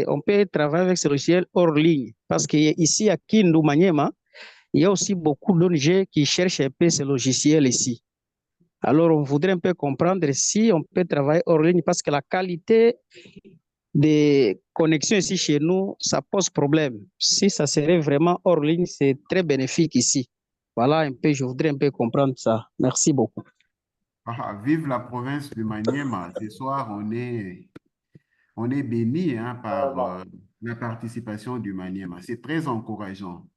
on peut travailler avec ce logiciel hors ligne? Parce qu'ici, à Kindu, Maniema, il y a aussi beaucoup d'ONG qui cherchent un peu ce logiciel ici. Alors, on voudrait un peu comprendre si on peut travailler hors ligne parce que la qualité des connexions ici chez nous, ça pose problème. Si ça serait vraiment hors ligne, c'est très bénéfique ici. Voilà un peu, je voudrais un peu comprendre ça. Merci beaucoup. Vive la province du Maniema. Ce soir, on est béni hein, par la participation du Maniema. C'est très encourageant.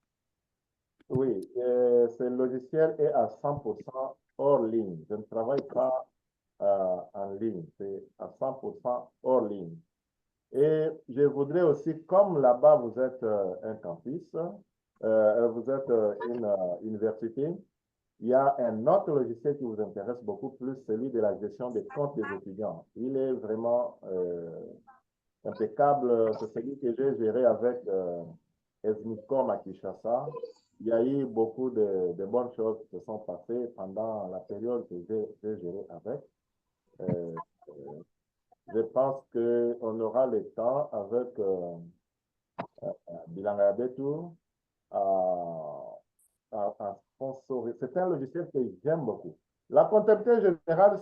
Oui, ce logiciel est à 100% hors ligne. Je ne travaille pas en ligne, c'est à 100% hors ligne. Et je voudrais aussi, comme là-bas vous êtes un campus, vous êtes une université, il y a un autre logiciel qui vous intéresse beaucoup plus, celui de la gestion des comptes des étudiants. Il est vraiment impeccable. C'est celui que j'ai géré avec Esmicom à Kinshasa. Il y a eu beaucoup de bonnes choses qui se sont passées pendant la période que j'ai géré avec. Je pense qu'on aura le temps avec Bilanga Yabetu à sponsoriser. C'est un logiciel que j'aime beaucoup. La comptabilité générale,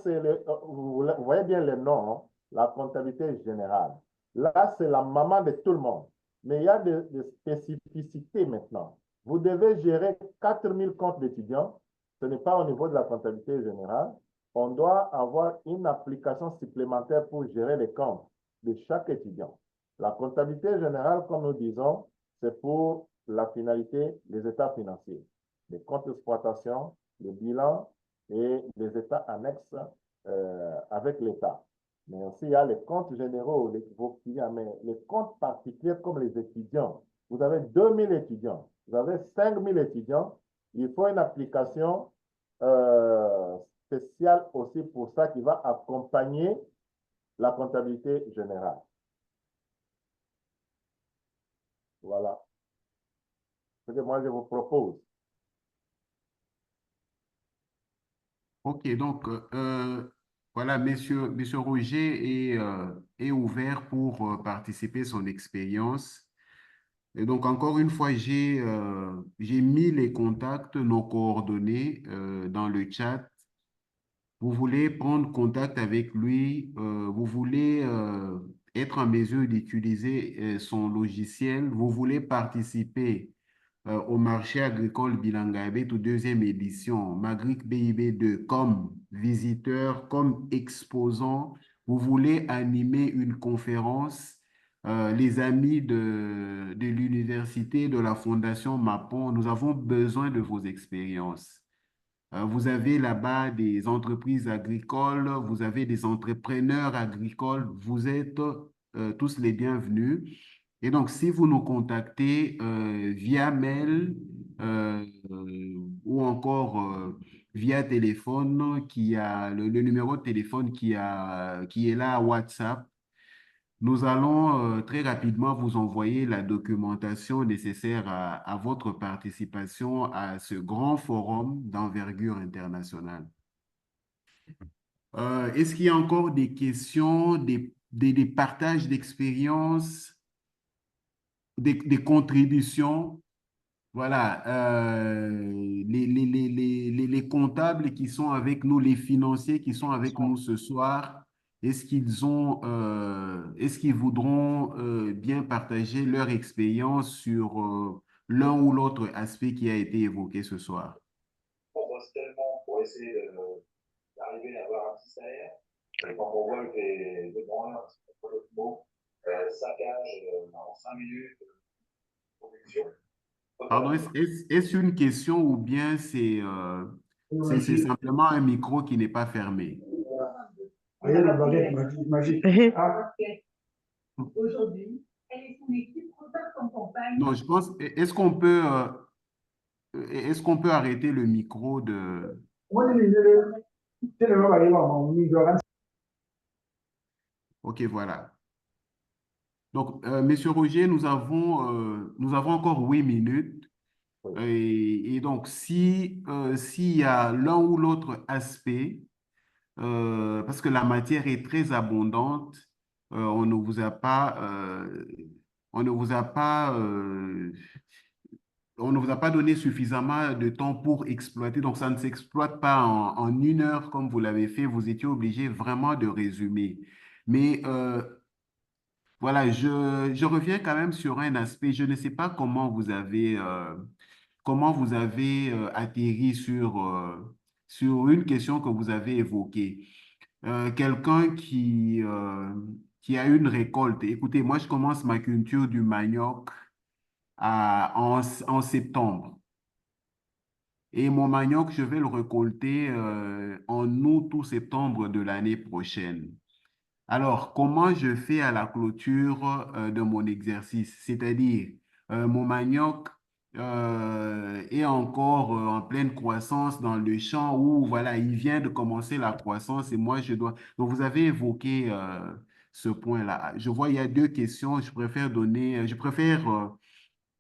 vous voyez bien les noms, hein? La comptabilité générale. Là, c'est la maman de tout le monde. Mais il y a des spécificités maintenant. Vous devez gérer 4000 comptes d'étudiants. Ce n'est pas au niveau de la comptabilité générale. On doit avoir une application supplémentaire pour gérer les comptes de chaque étudiant. La comptabilité générale, comme nous disons, c'est pour la finalité des états financiers, les comptes d'exploitation, les bilans et les états annexes avec l'État. Mais aussi, il y a les comptes généraux, vos clients, mais les comptes particuliers comme les étudiants. Vous avez 2000 étudiants, vous avez 5000 étudiants. Il faut une application spéciale aussi pour ça qui va accompagner la comptabilité générale. Voilà ce que moi je vous propose. Ok, donc voilà, monsieur Roger est ouvert pour participer son expérience. Et donc, encore une fois, j'ai mis les contacts, nos coordonnées dans le chat. Vous voulez prendre contact avec lui, vous voulez être en mesure d'utiliser son logiciel, vous voulez participer au marché agricole Bilangabé, tout deuxième édition, Magric BIB2, comme visiteur, comme exposant, vous voulez animer une conférence, les amis de l'université, de la Fondation Mapon, nous avons besoin de vos expériences. Vous avez là-bas des entreprises agricoles, vous avez des entrepreneurs agricoles, vous êtes tous les bienvenus. Et donc, si vous nous contactez via mail ou encore via téléphone, qui a le numéro de téléphone qui est là à WhatsApp, nous allons très rapidement vous envoyer la documentation nécessaire à votre participation à ce grand forum d'envergure internationale. Est-ce qu'il y a encore des questions, des partages d'expériences, des contributions? Voilà, les comptables qui sont avec nous, les financiers qui sont avec nous ce soir, est-ce qu'ils voudront bien partager leur expérience sur l'un ou l'autre aspect qui a été évoqué ce soir? On bosse tellement pour essayer d'arriver à avoir un petit salaire. Et quand on voit que les branleurs, c'est pas l'autre mot, saccage en 5 minutes, production. Pardon, est-ce une question ou bien c'est simplement un micro qui n'est pas fermé? La baguette magique. Aujourd'hui, elle est son équipe repart en campagne. Non, je pense, est-ce qu'on peut arrêter le micro de... Ok, voilà. Donc, Monsieur Roger, nous avons encore 8 minutes. Et donc, s'il y a l'un ou l'autre aspect, parce que la matière est très abondante, on ne vous a pas, on ne vous a pas donné suffisamment de temps pour exploiter. Donc, ça ne s'exploite pas en 1 heure comme vous l'avez fait. Vous étiez obligé vraiment de résumer. Mais voilà, je reviens quand même sur un aspect. Je ne sais pas comment vous avez atterri sur une question que vous avez évoquée. Quelqu'un qui a une récolte. Écoutez, moi, je commence ma culture du manioc en septembre. Et mon manioc, je vais le récolter en août ou septembre de l'année prochaine. Alors, comment je fais à la clôture de mon exercice? C'est-à-dire, mon manioc est encore en pleine croissance dans le champ où, voilà, il vient de commencer la croissance et moi, je dois... Donc, vous avez évoqué ce point-là. Je vois, il y a 2 questions. Je préfère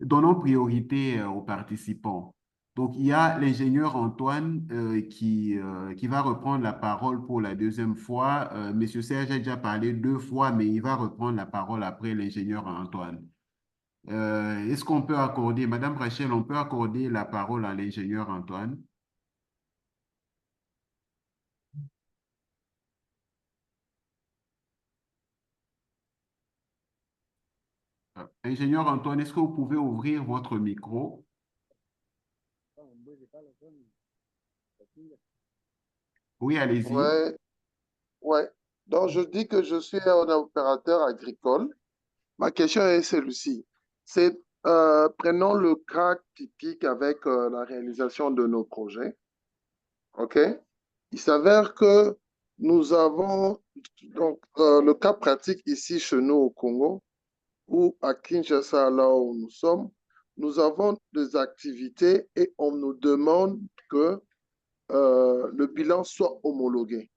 donnons priorité aux participants. Donc, il y a l'ingénieur Antoine qui va reprendre la parole pour la deuxième fois. Monsieur Serge a déjà parlé 2 fois, mais il va reprendre la parole après l'ingénieur Antoine. Est-ce qu'on peut accorder, Madame Rachel, on peut accorder la parole à l'ingénieur Antoine? Ingénieur Antoine, est-ce que vous pouvez ouvrir votre micro? Oui, allez-y. Ouais, ouais. Donc, je dis que je suis un opérateur agricole. Ma question est celle-ci. C'est, prenons le cas typique avec la réalisation de nos projets. OK? Il s'avère que nous avons donc le cas pratique ici chez nous au Congo ou à Kinshasa, là où nous sommes, nous avons des activités et on nous demande que le bilan soit homologué.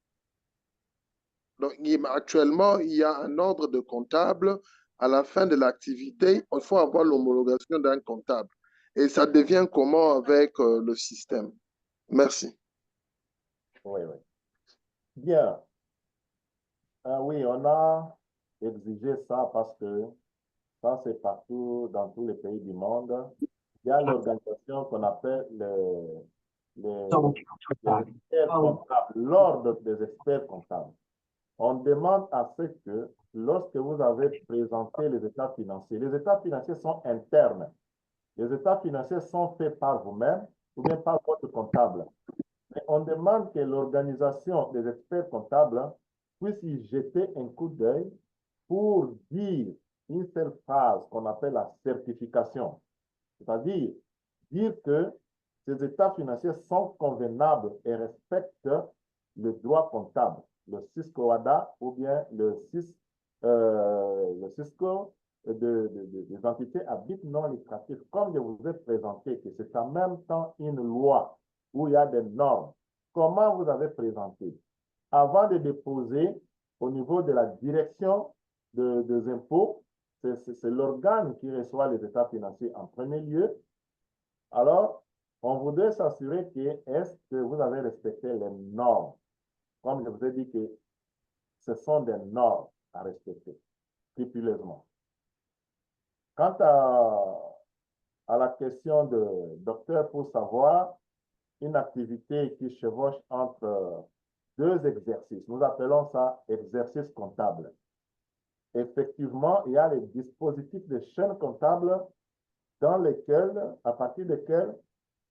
Donc, actuellement, il y a un ordre de comptable. À la fin de l'activité, il faut avoir l'homologation d'un comptable. Et ça devient comment avec le système? Merci. Oui, oui. Bien. Oui, on a exigé ça parce que ça, c'est partout dans tous les pays du monde. Il y a l'organisation qu'on appelle les experts comptables, l'ordre des experts comptables. On demande à ce que lorsque vous avez présenté les états financiers sont internes. Les états financiers sont faits par vous-même ou bien par votre comptable. Mais on demande que l'organisation des experts comptables puisse y jeter un coup d'œil pour dire une seule phrase qu'on appelle la certification. C'est-à-dire dire que ces états financiers sont convenables et respectent le droit comptable, le CISCO-ADA ou bien le CISCO des entités à but non lucratif, comme je vous ai présenté, que c'est en même temps une loi où il y a des normes. Comment vous avez présenté? Avant de déposer au niveau de la direction des impôts, c'est l'organe qui reçoit les états financiers en premier lieu. Alors, on voudrait s'assurer que est-ce que vous avez respecté les normes. Comme je vous ai dit que ce sont des normes à respecter, scrupuleusement. Quant à la question de docteur pour savoir une activité qui chevauche entre deux exercices, nous appelons ça exercice comptable. Effectivement, il y a les dispositifs de chaîne comptable dans lesquels, à partir desquels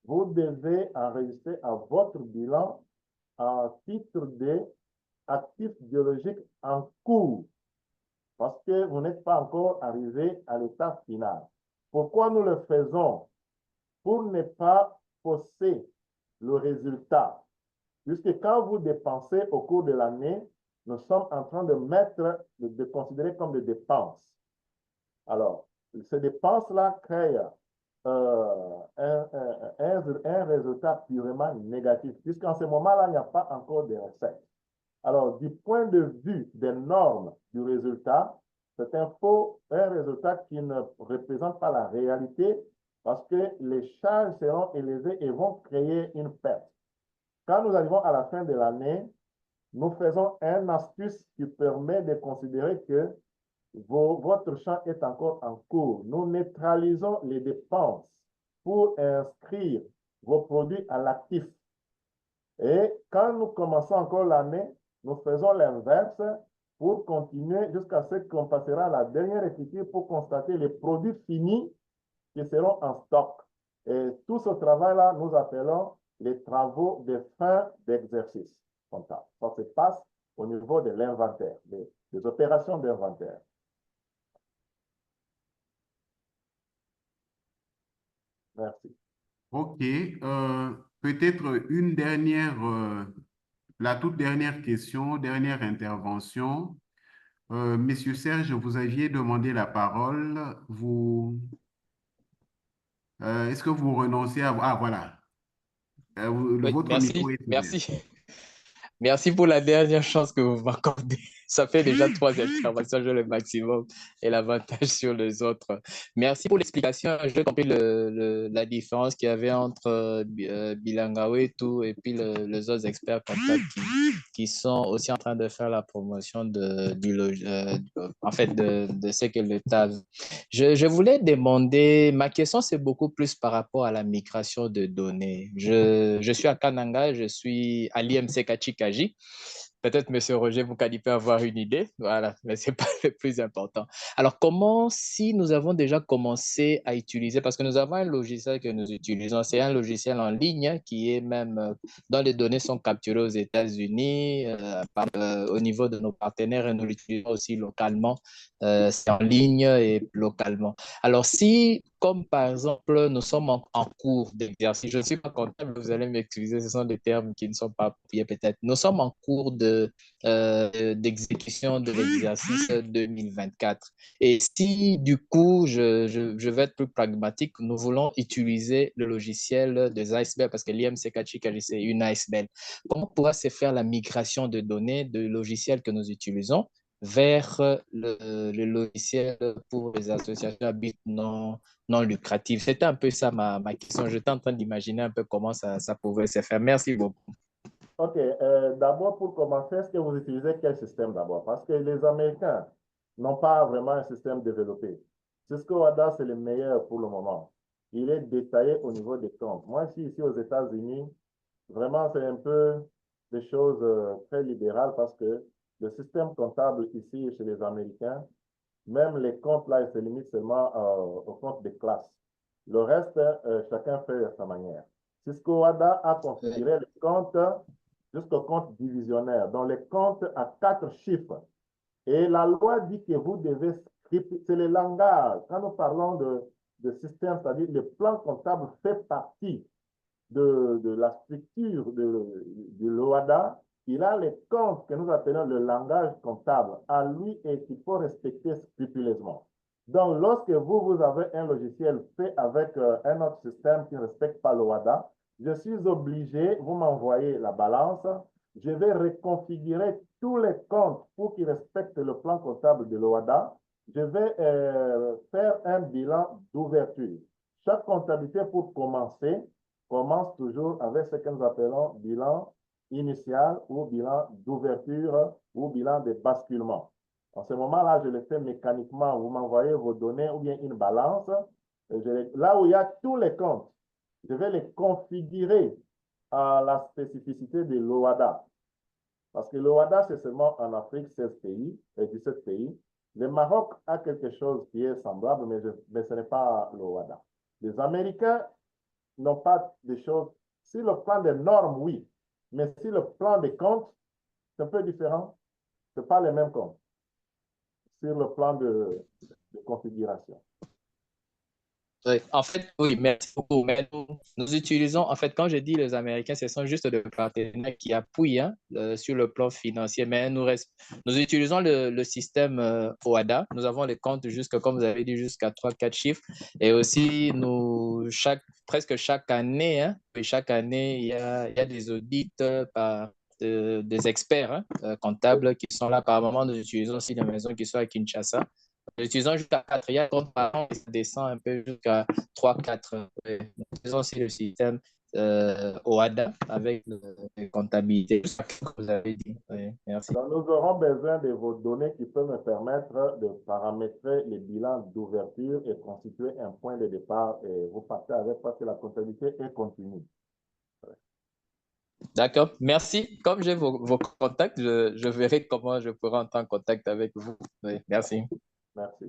vous devez enregistrer à votre bilan un titre d'actifs biologiques en cours parce que vous n'êtes pas encore arrivé à l'état final. Pourquoi nous le faisons? Pour ne pas fausser le résultat. Puisque quand vous dépensez au cours de l'année, nous sommes en train de considérer comme des dépenses. Alors, ces dépenses-là créent un résultat purement négatif, puisqu'en ce moment-là, il n'y a pas encore de recettes. Alors, du point de vue des normes du résultat, c'est un résultat qui ne représente pas la réalité parce que les charges seront élevées et vont créer une perte. Quand nous arrivons à la fin de l'année, nous faisons un astuce qui permet de considérer que votre champ est encore en cours. Nous neutralisons les dépenses pour inscrire vos produits à l'actif. Et quand nous commençons encore l'année, nous faisons l'inverse pour continuer jusqu'à ce qu'on passera à la dernière écriture pour constater les produits finis qui seront en stock. Et tout ce travail-là, nous appelons les travaux de fin d'exercice comptable. Ça se passe au niveau de l'inventaire, des opérations d'inventaire. Merci. OK. Peut-être une dernière, la toute dernière question, dernière intervention. Monsieur Serge, vous aviez demandé la parole. Est-ce que vous renoncez à... Ah, voilà. Oui, Votre micro est ouvert. merci. Merci pour la dernière chance que vous m'accordez. Ça fait déjà 3 interventions, j'ai le maximum et l'avantage sur les autres. Merci pour l'explication. J'ai compris la différence qu'il y avait entre Bilangawe et tout, et puis les autres experts comptables qui sont aussi en train de faire la promotion de ce que l'État. Je voulais demander, ma question c'est beaucoup plus par rapport à la migration de données. Je suis à Kananga, je suis à l'IMC Kachikaji. peut-être, Monsieur Roger Boukadi peut avoir une idée. Voilà, mais ce n'est pas le plus important. Alors, comment, si nous avons déjà commencé à utiliser, parce que nous avons un logiciel que nous utilisons, c'est un logiciel en ligne qui est même, dont les données sont capturées aux États-Unis, au niveau de nos partenaires, et nous l'utilisons aussi localement. C'est en ligne et localement. Alors, si, comme par exemple, nous sommes en cours d'exercice, je ne suis pas comptable, vous allez m'excuser, ce sont des termes qui ne sont pas appropriés peut-être. Nous sommes en cours d'exécution de l'exercice 2024. Et si, du coup, je vais être plus pragmatique, nous voulons utiliser le logiciel des icebergs, parce que l'IMCK Chikali, c'est une iceberg. Comment pourra se faire la migration de données de logiciels que nous utilisons vers le logiciel pour les associations à but non lucratif? C'était un peu ça ma question. J'étais en train d'imaginer un peu comment ça pouvait se faire. Merci beaucoup. OK. D'abord, pour commencer, est-ce que vous utilisez quel système d'abord? Parce que les Américains n'ont pas vraiment un système développé. Cisco ADA, c'est le meilleur pour le moment. Il est détaillé au niveau des comptes. Moi, ici aux États-Unis, vraiment, c'est un peu des choses très libérales parce que le système comptable ici chez les Américains, même les comptes là, ils se limitent seulement aux comptes de classe. Le reste, chacun fait à sa manière. Cisco ADA a configuré les comptes jusqu'au compte divisionnaire, dans les comptes à 4 chiffres. Et la loi dit que vous devez scripter, c'est le langage. Quand nous parlons de système, c'est-à-dire le plan comptable fait partie de la structure de l'OADA, il a les comptes que nous appelons le langage comptable à lui et qu'il faut respecter scrupuleusement. Donc, lorsque vous avez un logiciel fait avec un autre système qui ne respecte pas l'OADA, je suis obligé, vous m'envoyez la balance, je vais reconfigurer tous les comptes pour qu'ils respectent le plan comptable de l'OADA. Je vais faire un bilan d'ouverture. Chaque comptabilité, pour commencer, commence toujours avec ce que nous appelons bilan initial ou bilan d'ouverture ou bilan de basculement. En ce moment-là, je le fais mécaniquement. Vous m'envoyez vos données ou bien une balance. Là où il y a tous les comptes, je vais les configurer à la spécificité de l'OADA. Parce que l'OADA, c'est seulement en Afrique, 16 pays et 17 pays. Le Maroc a quelque chose qui est semblable, mais ce n'est pas l'OADA. Les Américains n'ont pas de choses. Si le plan des normes, oui. Mais si le plan des comptes, c'est un peu différent. Ce n'est pas les mêmes comptes sur le plan de configuration. Oui, en fait, oui, merci beaucoup. Mais nous utilisons, en fait, quand je dis les Américains, ce sont juste des partenaires qui appuient sur le plan financier, mais nous utilisons le système OADA. Nous avons les comptes comme vous avez dit, jusqu'à 3-4 chiffres. Et aussi, presque chaque année, il y a des audits par des experts comptables qui sont là. Par moment, nous utilisons aussi des maisons qui sont à Kinshasa. Nous utilisons jusqu'à 4 comptes par an et ça descend un peu jusqu'à 3-4. Nous utilisons aussi le système OADA avec la comptabilité, comme vous avez dit. Oui, merci. Donc, nous aurons besoin de vos données qui peuvent me permettre de paramétrer les bilans d'ouverture et constituer un point de départ. Et vous partez avec parce que la comptabilité est continue. D'accord, merci. Comme j'ai vos contacts, je verrai comment je pourrai entrer en contact avec vous. Oui, merci. Merci.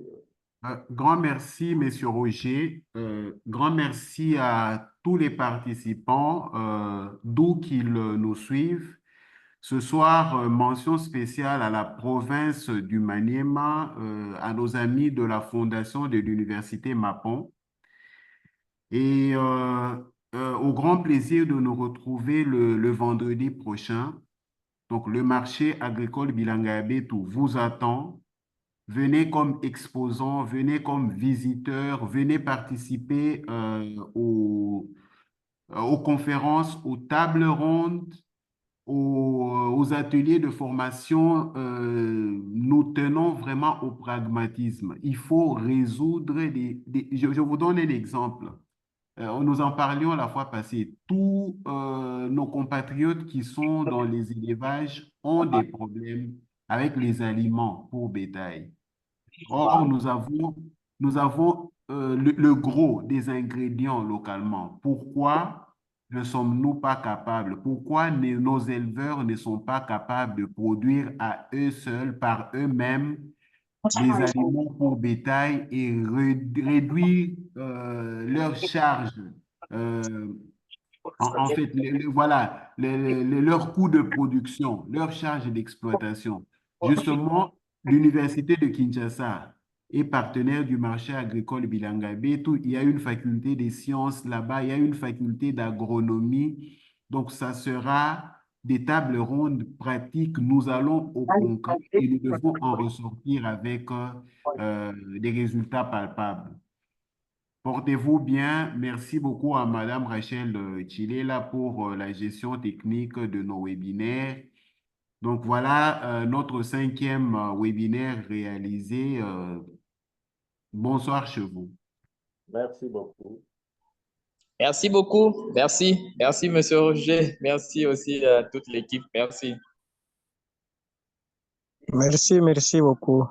Grand merci, Monsieur Roger. Grand merci à tous les participants, d'où qu'ils nous suivent. Ce soir, mention spéciale à la province du Maniema, à nos amis de la Fondation de l'Université Mapon. Et au grand plaisir de nous retrouver le vendredi prochain. Donc, le marché agricole Bilanga-Betou vous attend. Venez comme exposants, venez comme visiteurs, venez participer aux conférences, aux tables rondes, aux ateliers de formation. Nous tenons vraiment au pragmatisme. Il faut résoudre je vous donne un exemple. Nous en parlions la fois passée. Tous nos compatriotes qui sont dans les élevages ont des problèmes avec les aliments pour bétail. Or, nous avons le gros des ingrédients localement. Pourquoi? ne sommes-nous pas capables? Pourquoi nos éleveurs ne sont pas capables de produire à eux seuls, par eux-mêmes, des aliments pour bétail et réduire leur charge? En fait, voilà, leur coût de production, leur charge d'exploitation. Justement, l'Université de Kinshasa est partenaire du marché agricole Bilangabé. Il y a une faculté des sciences là-bas, il y a une faculté d'agronomie. Donc, ça sera des tables rondes pratiques. Nous allons au concret et nous devons en ressortir avec des résultats palpables. Portez-vous bien. Merci beaucoup à Madame Rachel Chilela pour la gestion technique de nos webinaires. Donc voilà notre 5e webinaire réalisé. Bonsoir chez vous. Merci beaucoup. Merci beaucoup. Merci. Merci, Monsieur Roger. Merci aussi à toute l'équipe. Merci. Merci beaucoup.